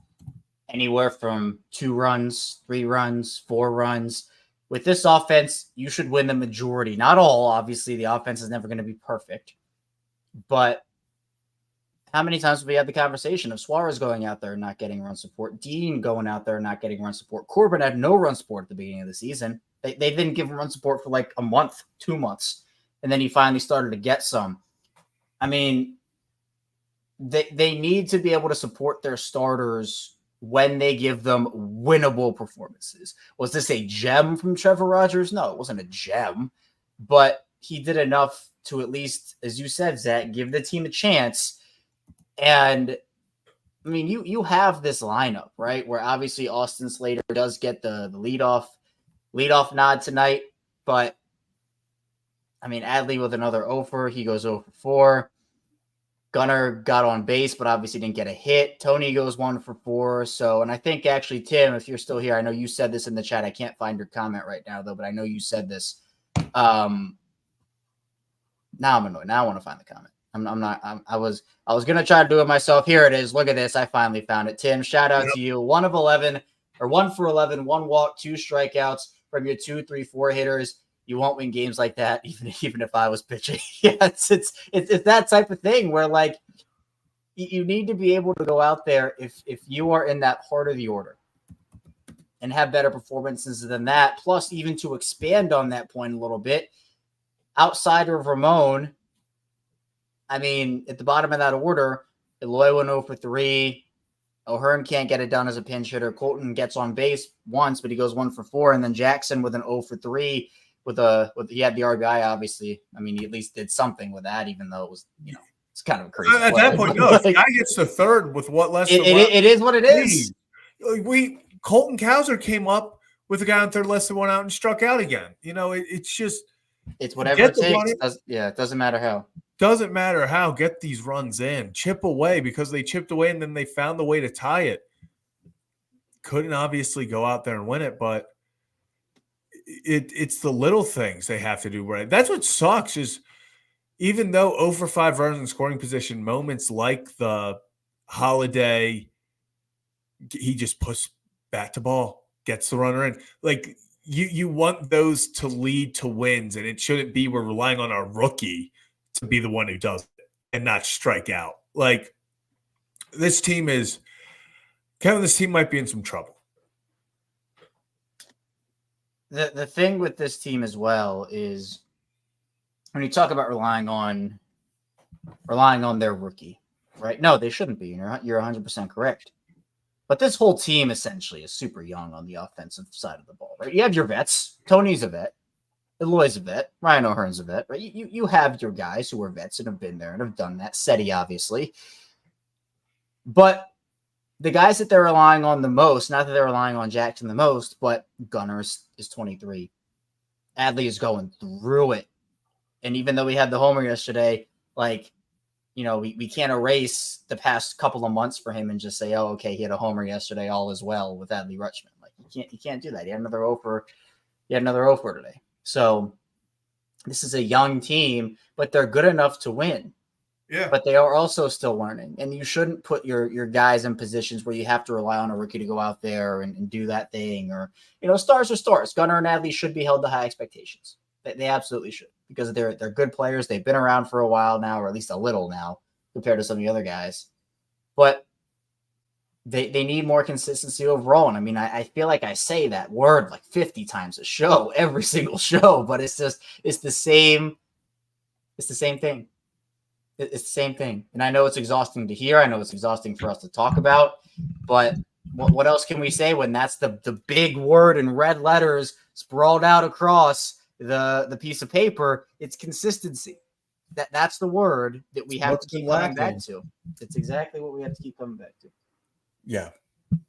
anywhere from 2 runs, 3 runs, 4 runs. With this offense, you should win the majority. Not all, obviously. The offense is never going to be perfect. But how many times have we had the conversation of Suarez going out there and not getting run support, Dean going out there and not getting run support? Corbin had no run support at the beginning of the season. They didn't give him run support for like a month, 2 months, and then he finally started to get some. I mean, they need to be able to support their starters when they give them winnable performances. Was this a gem from Trevor Rogers? No, it wasn't a gem, but he did enough to at least, as you said, Zach, give the team a chance. And I mean, you have this lineup, right? Where obviously Austin Slater does get the leadoff nod tonight, but I mean, Adley with another 0 he goes 0 for 4. Gunnar got on base, but obviously didn't get a hit. Tony goes 1 for 4. So, and I think actually, Tim, if you're still here, I know you said this in the chat. I can't find your comment right now, though, but I know you said this. Now I'm annoyed. Now I want to find the comment. I was going to try to do it myself. Here it is. Look at this. I finally found it. Tim, shout out to you. 1 for 11, 1 walk, 2 strikeouts from your 2, 3, 4 hitters. You won't win games like that, even if I was pitching. Yeah, it's that type of thing where like you need to be able to go out there if you are in that heart of the order and have better performances than that. Plus, even to expand on that point a little bit, outside of Ramon, I mean, at the bottom of that order, Eloy went 0 for 3. O'Hearn can't get it done as a pinch hitter. Colton gets on base once, but he goes 1 for 4, and then Jackson with an 0 for 3. He had the RBI, obviously. I mean, he at least did something with that, even though it was, it's kind of crazy. At that point, no, if the guy gets the third with what less than it is what it is. Colton Cowser came up with a guy on third less than 1 out and struck out again. It's just whatever it takes. It doesn't matter how. Doesn't matter how. Get these runs in, chip away, because they chipped away and then they found the way to tie it. Couldn't obviously go out there and win it, but it's the little things they have to do right. That's what sucks is even though 0 for 5 runners in scoring position, moments like the Holiday, he just puts bat to ball, gets the runner in. Like you want those to lead to wins, and it shouldn't be we're relying on our rookie to be the one who does it and not strike out. Like this team might be in some trouble. The thing with this team as well is when you talk about relying on their rookie, right? No, they shouldn't be. You're 100% correct. But this whole team essentially is super young on the offensive side of the ball, right? You have your vets. Tony's a vet. Eloy's a vet. Ryan O'Hearn's a vet, right? You have your guys who are vets and have been there and have done that. Seti, obviously. But the guys that they're relying on the most, not that they're relying on Jackson the most, but Gunnar is 23. Adley is going through it. And even though we had the homer yesterday, like, we can't erase the past couple of months for him and just say, oh, okay, he had a homer yesterday, all is well with Adley Rutschman. Like, you can't do that. He had another 0 for today. So this is a young team, but they're good enough to win. Yeah. But they are also still learning. And you shouldn't put your guys in positions where you have to rely on a rookie to go out there and do that thing. Or, stars are stars. Gunnar and Adley should be held to high expectations. They absolutely should, because they're good players. They've been around for a while now, or at least a little now, compared to some of the other guys. But they need more consistency overall. And I mean, I feel like I say that word like 50 times a show, every single show, but it's the same. It's the same thing. It's the same thing. And I know it's exhausting to hear. I know it's exhausting for us to talk about, but what else can we say when that's the big word in red letters sprawled out across the piece of paper? It's consistency. That's the word that we have to keep coming back to. It's exactly what we have to keep coming back to. Yeah.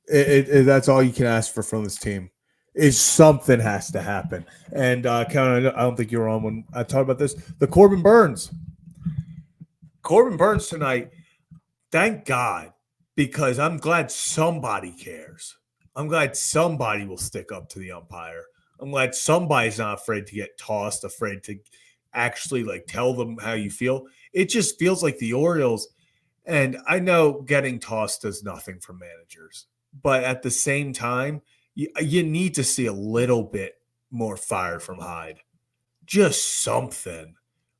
That's all you can ask for from this team. Is something has to happen. And Kevin, I don't think you were on when I talked about this. The Corbin Burns tonight, thank God, because I'm glad somebody cares. I'm glad somebody will stick up to the umpire. I'm glad somebody's not afraid to get tossed, afraid to actually like tell them how you feel. It just feels like the Orioles, and I know getting tossed does nothing for managers, but at the same time, you need to see a little bit more fire from Hyde. Just something.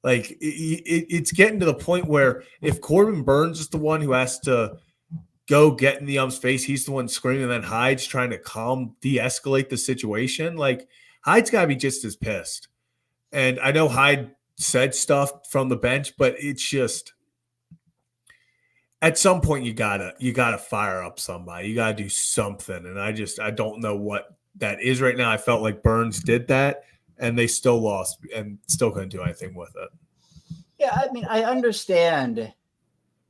Like it's getting to the point where if Corbin Burns is the one who has to go get in the ump's face, he's the one screaming, and then Hyde's trying to de-escalate the situation. Like Hyde's got to be just as pissed. And I know Hyde said stuff from the bench, but it's just at some point you gotta fire up somebody. You gotta do something. And I don't know what that is right now. I felt like Burns did that, and they still lost and still couldn't do anything with it. Yeah, I mean, I understand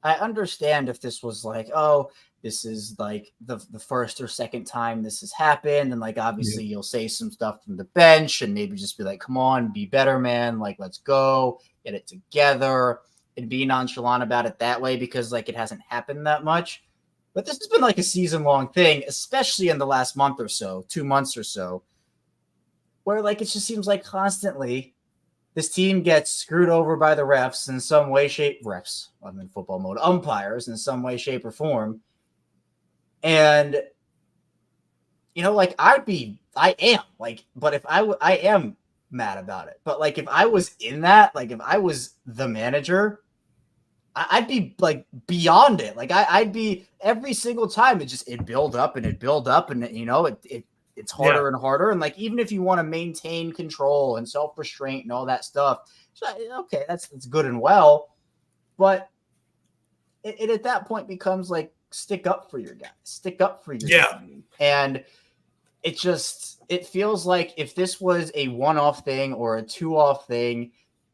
if this was like, oh, this is like the first or second time this has happened. And like, obviously you'll say some stuff from the bench and maybe just be like, come on, be better, man. Like, let's go get it together and be nonchalant about it that way, because like it hasn't happened that much. But this has been like a season long thing, especially in the last month or so, 2 months or so, where like, it just seems like constantly this team gets screwed over by the refs in some way, shape, refs, I'm in football mode, umpires in some way, shape, or form. And, you know, like I am mad about it. But like, if I was in that, like if I was the manager, I'd be like beyond it. Like I'd be every single time it'd build up and it'd build up and, you know, it's harder and harder. And like, even if you want to maintain control and self-restraint and all that stuff, okay, that's good and well. But it at that point becomes like, stick up for your guys, stick up for your team. And it feels like if this was a one-off thing or a two-off thing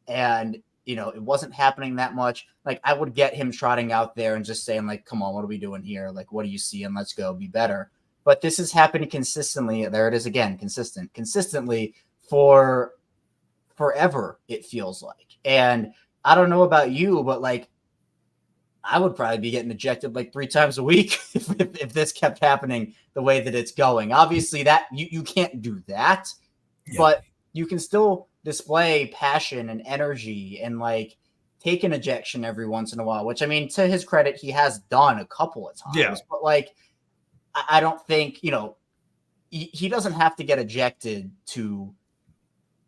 and, you know, it wasn't happening that much, like I would get him trotting out there and just saying like, come on, what are we doing here? Like, what do you see? And let's go be better. But this has happened consistently. There it is again, consistently for forever, it feels like. And I don't know about you, but like, I would probably be getting ejected like 3 times a week if this kept happening the way that it's going. Obviously, that you can't do that, but you can still display passion and energy and like take an ejection every once in a while, which I mean, to his credit, he has done a couple of times. Yeah. But like, I don't think, you know, he doesn't have to get ejected to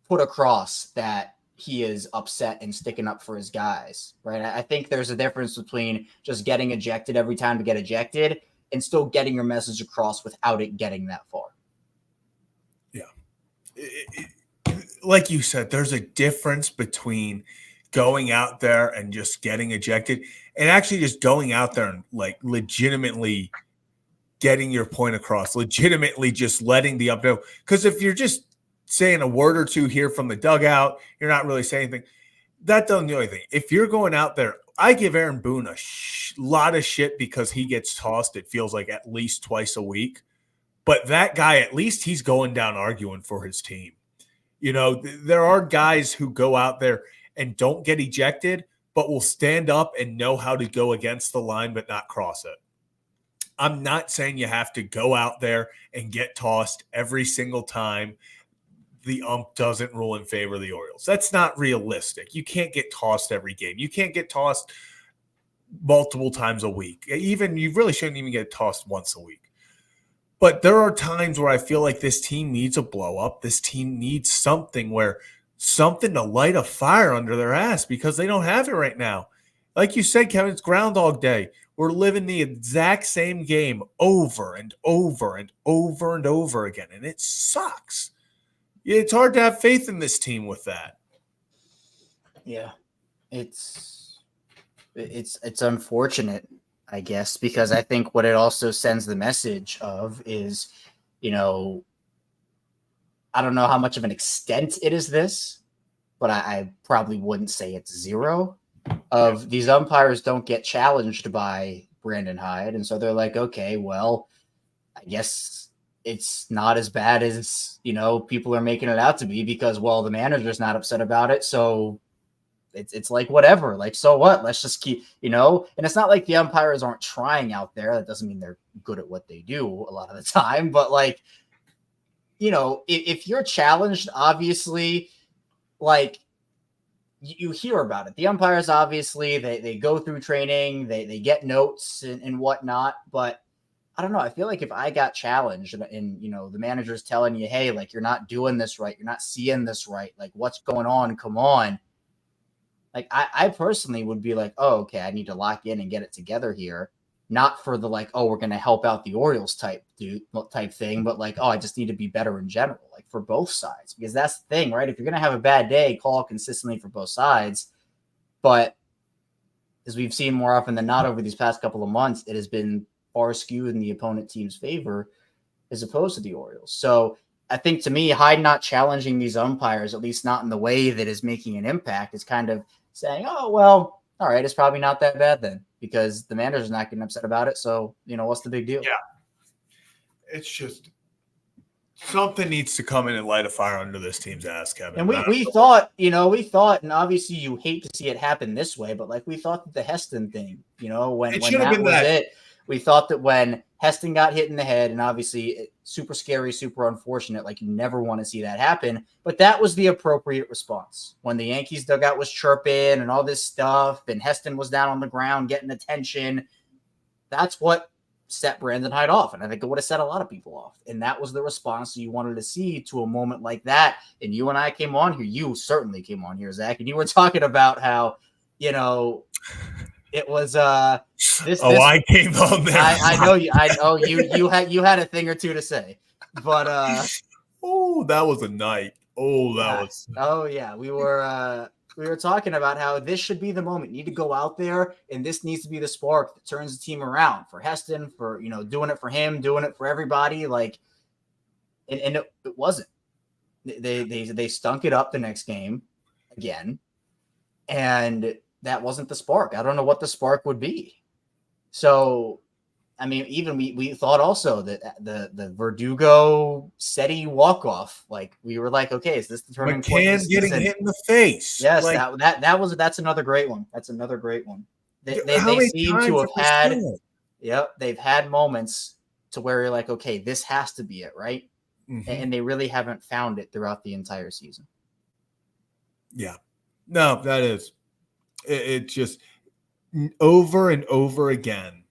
put across that he is upset and sticking up for his guys, right? I think there's a difference between just getting ejected every time to get ejected and still getting your message across without it getting that far. Yeah. Like you said, there's a difference between going out there and just getting ejected and actually just going out there and like legitimately getting your point across, legitimately just letting the ump know. Because if you're just saying a word or two here from the dugout, you're not really saying anything. That doesn't do anything. If you're going out there, I give Aaron Boone a lot of shit because he gets tossed, it feels like at least twice a week. But that guy, at least he's going down arguing for his team. You know, there are guys who go out there and don't get ejected, but will stand up and know how to go against the line but not cross it. I'm not saying you have to go out there and get tossed every single time the ump doesn't rule in favor of the Orioles. That's not realistic. You can't get tossed every game. You can't get tossed multiple times a week. You really shouldn't even get tossed once a week. But there are times where I feel like this team needs a blow up. This team needs something to light a fire under their ass because they don't have it right now. Like you said, Kevin, it's Groundhog Day. We're living the exact same game over and over and over and over again, and it sucks. It's hard to have faith in this team with that. Yeah, it's unfortunate, I guess, because I think what it also sends the message of is, you know, I don't know how much of an extent it is this, but I probably wouldn't say it's zero. Of these umpires don't get challenged by Brandon Hyde, and so they're like, okay, well, I guess it's not as bad as, you know, people are making it out to be because, well, the manager's not upset about it, so it's like whatever, like, so what? Let's just keep, you know, and it's not like the umpires aren't trying out there. That doesn't mean they're good at what they do a lot of the time, but like, you know, if you're challenged, obviously, like, you hear about it. The umpires, obviously, they go through training, they get notes and whatnot. But I don't know. I feel like if I got challenged and the manager's telling you, hey, like, you're not doing this right, you're not seeing this right, like, what's going on? Come on. Like, I personally would be like, oh, okay, I need to lock in and get it together here. Not for the like, oh, we're going to help out the Orioles type thing, but like, oh, I just need to be better in general, like for both sides, because that's the thing, right? If you're going to have a bad day, call consistently for both sides. But as we've seen more often than not over these past couple of months, it has been far skewed in the opponent team's favor as opposed to the Orioles. So I think, to me, Hyde not challenging these umpires, at least not in the way that is making an impact, is kind of saying, oh, well, all right, it's probably not that bad then, because the manager's not getting upset about it. So, what's the big deal? Yeah. It's just something needs to come in and light a fire under this team's ass, Kevin. And we thought, and obviously you hate to see it happen this way, but like we thought that the Heston thing, when that was it, we thought that when Heston got hit in the head, and obviously super scary, super unfortunate, like you never want to see that happen, but that was the appropriate response. When the Yankees dugout was chirping and all this stuff, and Heston was down on the ground getting attention, that's what set Brandon Hyde off. And I think it would have set a lot of people off. And that was the response you wanted to see to a moment like that. And you and I came on here. You certainly came on here, Zach, and you were talking about how, it was this. I came on there. I know you had a thing or two to say, but oh, that was a night. Oh, that was. Oh yeah, we were talking about how this should be the moment. You need to go out there, and this needs to be the spark that turns the team around for Heston, for doing it for him, doing it for everybody. Like, and it wasn't. They stunk it up the next game again, and that wasn't the spark. I don't know what the spark would be. So, I mean, even we thought also that the Verdugo SETI walk-off, like we were like, okay, is this the turning point? McCann getting hit in the face. Yes, like, that's another great one. That's another great one. They seem to have had, they've had moments to where you're like, okay, this has to be it, right? Mm-hmm. And they really haven't found it throughout the entire season. Yeah, no, that is. It just over and over again.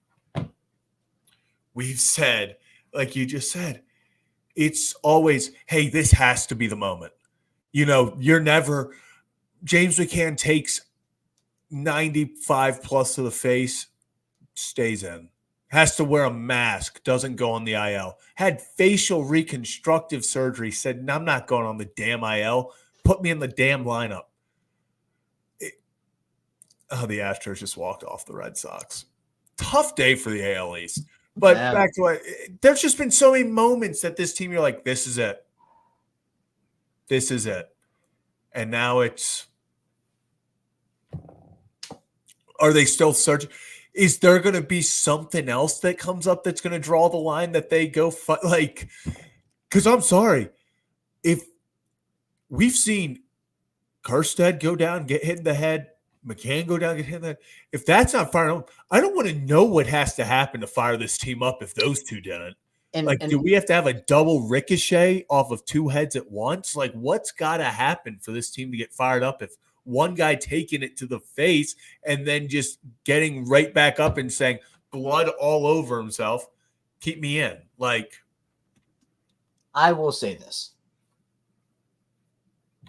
We've said, like you just said, it's always, hey, this has to be the moment. You're never – James McCann takes 95 plus to the face, stays in. Has to wear a mask, doesn't go on the IL. Had facial reconstructive surgery, said, no, I'm not going on the damn IL. Put me in the damn lineup. The Astros just walked off the Red Sox. Tough day for the AL East. But back to what – there's just been so many moments that this team, you're like, this is it. This is it. And now it's – are they still searching? Is there going to be something else that comes up that's going to draw the line that they go like – because I'm sorry. If we've seen Kerstead go down, get hit in the head, McCann go down, get hit in the head. If that's not firing up, I don't want to know what has to happen to fire this team up if those two didn't. Do we have to have a double ricochet off of two heads at once? Like, what's got to happen for this team to get fired up if one guy taking it to the face and then just getting right back up and saying, blood all over himself, keep me in? Like, I will say this.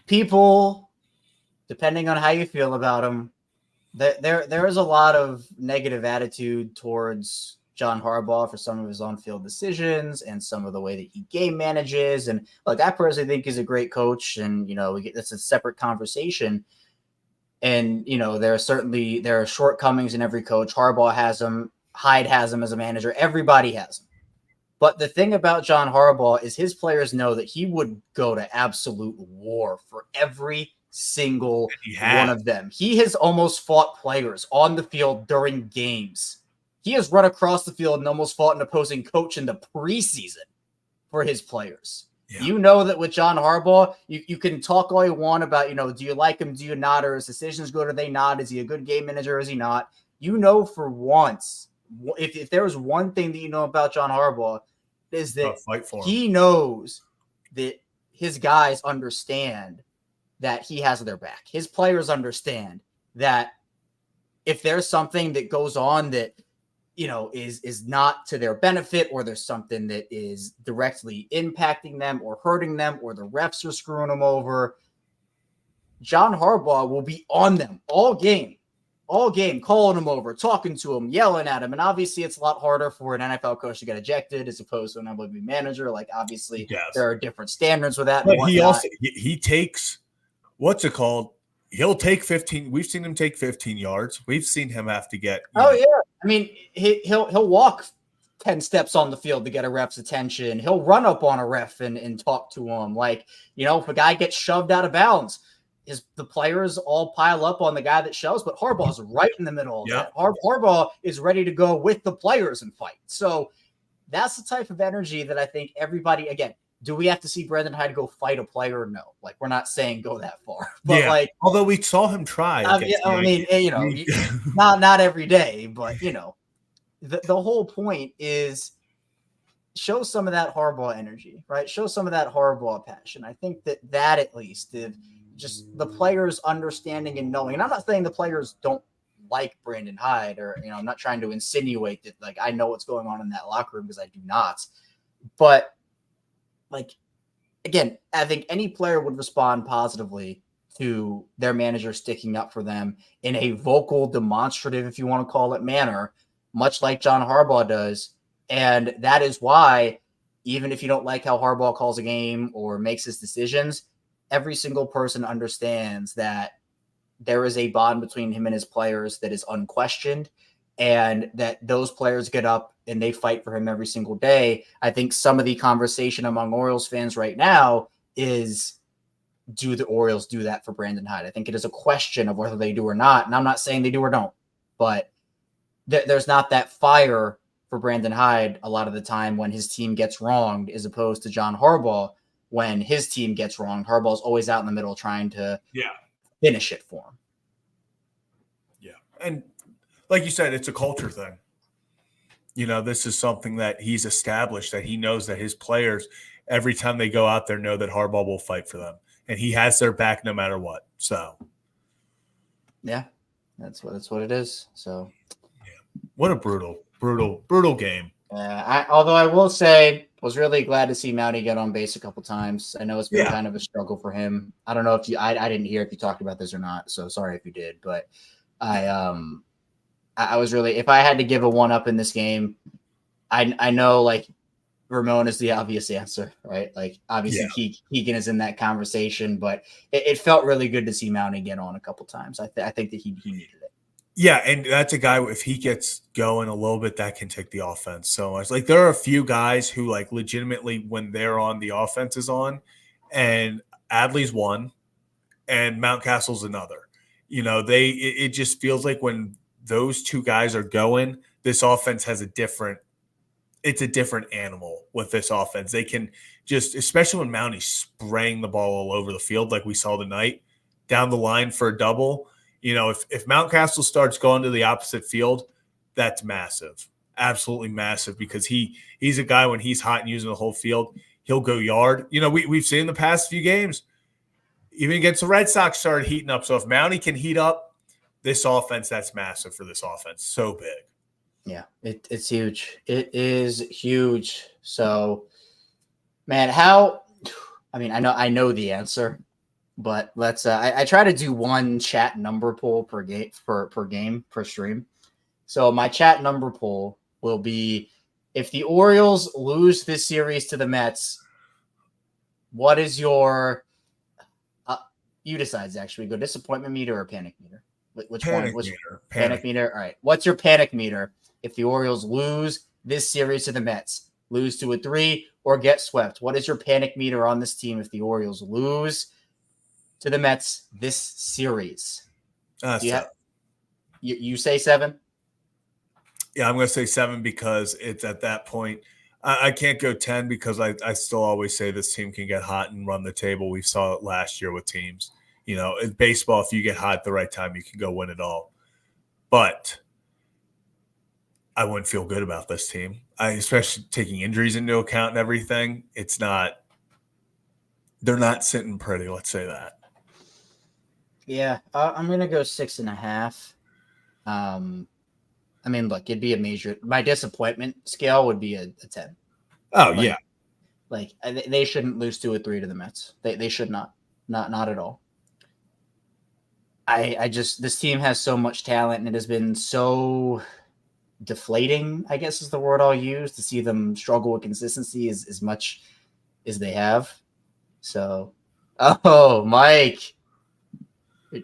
People, depending on how you feel about him, there is a lot of negative attitude towards John Harbaugh for some of his on-field decisions and some of the way that he game manages. And look, I personally think he's a great coach, and that's a separate conversation. And there are shortcomings in every coach. Harbaugh has them, Hyde has them as a manager, everybody has them. But the thing about John Harbaugh is his players know that he would go to absolute war for every single one of them. He has almost fought players on the field during games. He has run across the field and almost fought an opposing coach in the preseason for his players. Yeah. You know that with John Harbaugh, you can talk all you want about, do you like him? Do you not? Are his decisions good? Are they not? Is he a good game manager? Is he not? For once, if there was one thing that you know about John Harbaugh, is that he knows that his guys understand that he has their back. His players understand that if there's something that goes on that, is not to their benefit, or there's something that is directly impacting them or hurting them, or the refs are screwing them over, John Harbaugh will be on them all game, calling them over, talking to them, yelling at them. And obviously it's a lot harder for an NFL coach to get ejected as opposed to an MLB manager. Like, obviously there are different standards with that. But he takes, what's it called? He'll take 15. We've seen him take 15 yards. We've seen him have to get. Yeah. I mean, he'll walk 10 steps on the field to get a ref's attention. He'll run up on a ref and talk to him. Like, if a guy gets shoved out of bounds, the players all pile up on the guy that shoves, but Harbaugh's right in the middle of that. Harbaugh is ready to go with the players and fight. So that's the type of energy that I think everybody, again, do we have to see Brandon Hyde go fight a player? No. Like, we're not saying go that far. But although we saw him try. Not every day, but the whole point is show some of that Harbaugh energy, right? Show some of that Harbaugh passion. I think that at least just the players understanding and knowing. And I'm not saying the players don't like Brandon Hyde, or, I'm not trying to insinuate that, like, I know what's going on in that locker room, because I do not. But, like, again, I think any player would respond positively to their manager sticking up for them in a vocal, demonstrative, if you want to call it, manner, much like John Harbaugh does. And that is why, even if you don't like how Harbaugh calls a game or makes his decisions, every single person understands that there is a bond between him and his players that is unquestioned, and that those players get up and they fight for him every single day. I think some of the conversation among Orioles fans right now is, do the Orioles do that for Brandon Hyde? I think it is a question of whether they do or not. And I'm not saying they do or don't, but there's not that fire for Brandon Hyde a lot of the time when his team gets wronged, as opposed to John Harbaugh. When his team gets wrong, Harbaugh's always out in the middle trying to finish it for him. Yeah. And like you said, it's a culture thing. This is something that he's established, that he knows that his players, every time they go out there, know that Harbaugh will fight for them. And he has their back no matter what. So. Yeah. That's what it is. So. Yeah. What a brutal game. Although I will say, was really glad to see Mounty get on base a couple times. I know it's been kind of a struggle for him. I don't know if I didn't hear if you talked about this or not, so sorry if you did. But I was really, if I had to give a 1-up in this game, I know, like, Ramon is the obvious answer, right? Like, obviously Keegan is in that conversation, but it felt really good to see Mounty get on a couple times. I think that he needed it. Yeah, and that's a guy, if he gets going a little bit, that can take the offense so much. Like, there are a few guys who, like, legitimately, when they're on, the offense is on, and Adley's one, and Mountcastle's another. It just feels like when those two guys are going, this offense has a different animal with this offense. They can just, especially when Mounty's spraying the ball all over the field, like we saw tonight, down the line for a double. If Mountcastle starts going to the opposite field, that's massive, absolutely massive, because he's a guy, when he's hot and using the whole field, he'll go yard. We've seen in the past few games, even against the Red Sox, started heating up. So if Mounty can heat up this offense, that's massive for this offense. So big. Yeah, it's huge. It is huge. So, man, I know the answer. But let's. I try to do one chat number poll per game per stream. So my chat number poll will be: if the Orioles lose this series to the Mets, what is your? You decide. Actually, go disappointment meter or panic meter. Which panic one? Meter. Panic meter. All right. What's your panic meter if the Orioles lose this series to the Mets, lose to a 3, or get swept? What is your panic meter on this team if the Orioles lose to the Mets this series? You say 7? Yeah, I'm going to say 7 because it's at that point. I can't go 10 because I still always say this team can get hot and run the table. We saw it last year with teams. In baseball, if you get hot at the right time, you can go win it all. But I wouldn't feel good about this team. Especially taking injuries into account and everything. They're not sitting pretty, let's say that. Yeah, I'm gonna go 6.5. I mean, look, it'd be a major. My disappointment scale would be a 10. Oh Like, yeah, they shouldn't lose 2 or 3 to the Mets. They should not at all. I just this team has so much talent, and it has been so deflating, I guess is the word I'll use, to see them struggle with consistency as much as they have. So, oh, Mike,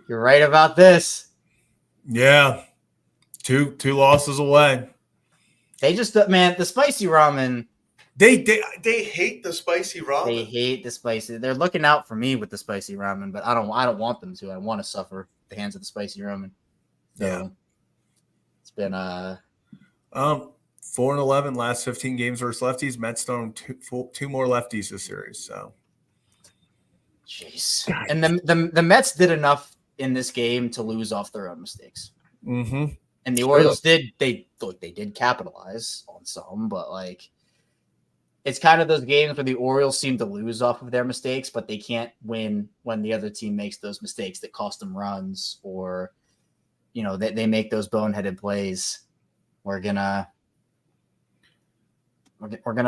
you're right about this. yeah. Two losses away. They just, man, the spicy ramen. They hate the spicy They ramen. hate the spicy. They're looking out for me with the spicy ramen, but I don't want them to. I want to suffer at the hands of the spicy ramen. So Yeah. it's been 4-11 last 15 games versus lefties. Mets thrown two more lefties this series. So, jeez. And the Mets did enough in this game to lose off their own mistakes. mm-hmm. And the Orioles did did capitalize on some, but like it's kind of those games where the Orioles seem to lose off of their mistakes, but they can't win when the other team makes those mistakes that cost them runs, or they make those boneheaded plays. We're gonna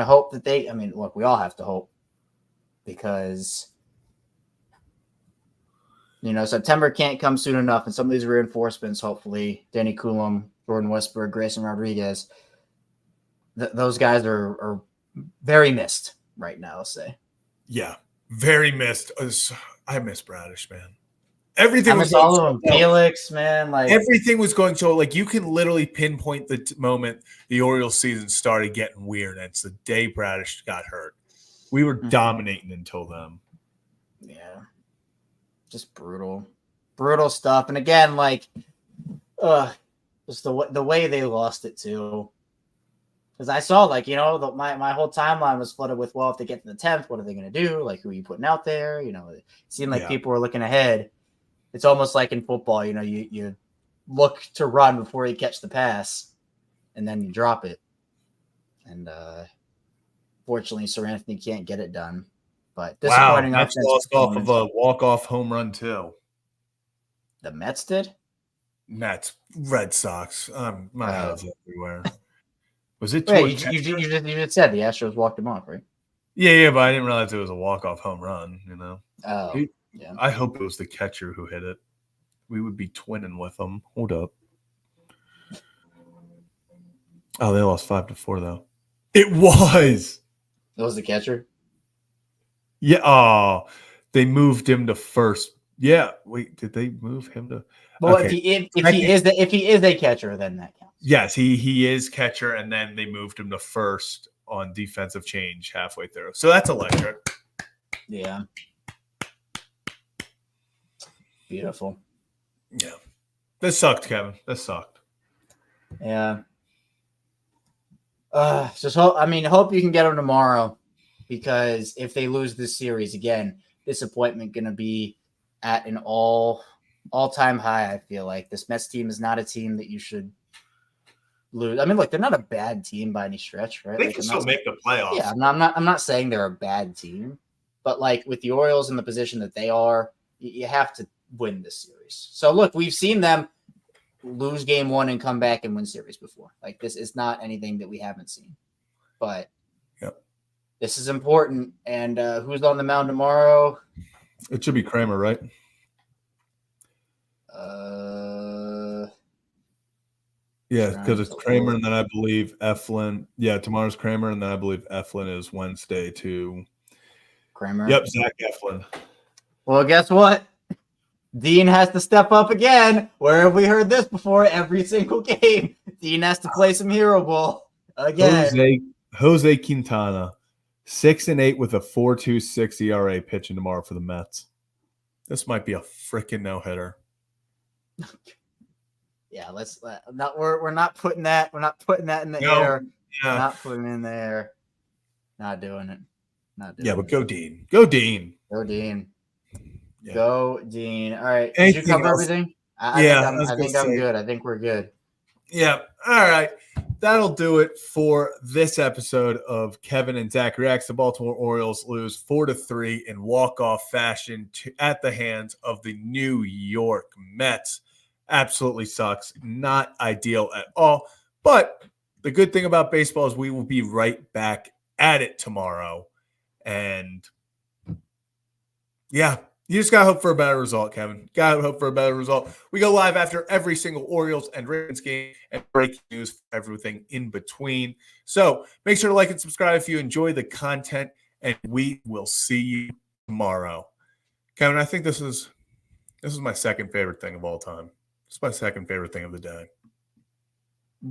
hope that they. I mean, look, we all have to hope because September can't come soon enough, and some of these reinforcements, hopefully, Danny Coulomb, Jordan Westburg, Grayson Rodriguez, those guys are very missed right now, I'll say. Yeah, very missed. I miss Bradish, man. Everything I was miss all of them. Felix, man, like everything was going so. Like you can literally pinpoint the moment the Orioles season started getting weird. And it's the day Bradish got hurt. We were dominating until then. Yeah, just brutal stuff. And again, like, just the way they lost it too. Because I saw, like, my whole timeline was flooded with, well, if they get to the 10th, what are they going to do? Like, who are you putting out there? It seemed like people were looking ahead. It's almost like in football, you look to run before you catch the pass, and then you drop it. And fortunately, Sir Anthony can't get it done. But disappointing Mets lost off of a walk-off home run, too. The Mets did? Mets, Red Sox. My head's everywhere. Was it? Wait, you just said the Astros walked him off, right? Yeah, but I didn't realize it was a walk-off home run. Oh, yeah. I hope it was the catcher who hit it. We would be twinning with them. Hold up. Oh, they lost 5-4 though. It was. It was the catcher. Yeah. Oh, they moved him to first. Yeah. Wait, did they move him to? Well, okay. if he is a catcher, then that counts. Yes, he is catcher, and then they moved him to first on defensive change halfway through. So that's electric. Yeah. Beautiful. Yeah. This sucked, Kevin. This sucked. Yeah. Hope you can get them tomorrow, because if they lose this series again, disappointment going to be at an all-time high. I feel like this Mets team is not a team that you should lose. I mean, look, they're not a bad team by any stretch, right? They can still make the playoffs. Yeah, I'm not saying they're a bad team, but like with the Orioles in the position that they are, you have to win this series. So look, we've seen them lose game 1 and come back and win series before. Like, this is not anything that we haven't seen, but this is important. And who's on the mound tomorrow? It should be Kramer, right? Yeah, because it's Kramer, and then I believe Eflin. Yeah, tomorrow's Kramer, and then I believe Eflin is Wednesday too. Kramer. Yep, Zach Eflin. Well, guess what? Dean has to step up again. Where have we heard this before? Every single game, Dean has to play some hero ball again. Jose Quintana, 6-8 with a 4.26 ERA, pitching tomorrow for the Mets. This might be a freaking no-hitter. Yeah, we're not putting that. We're not putting that in the air. Yeah. Not putting it in the air. Not doing it. But go Dean. Go Dean. Go Dean. Yeah. Go Dean. All right. Did you cover everything? I think I'm good. I think we're good. Yeah. All right. That'll do it for this episode of Kevin and Zach Reacts. The Baltimore Orioles lose 4-3 in walk-off fashion at the hands of the New York Mets. Absolutely sucks. Not ideal at all. But the good thing about baseball is we will be right back at it tomorrow. And yeah, you just got to hope for a better result, Kevin. Got to hope for a better result. We go live after every single Orioles and Ravens game and break news for everything in between. So make sure to like and subscribe if you enjoy the content, and we will see you tomorrow. Kevin, I think this is my second favorite thing of all time. It's my second favorite thing of the day.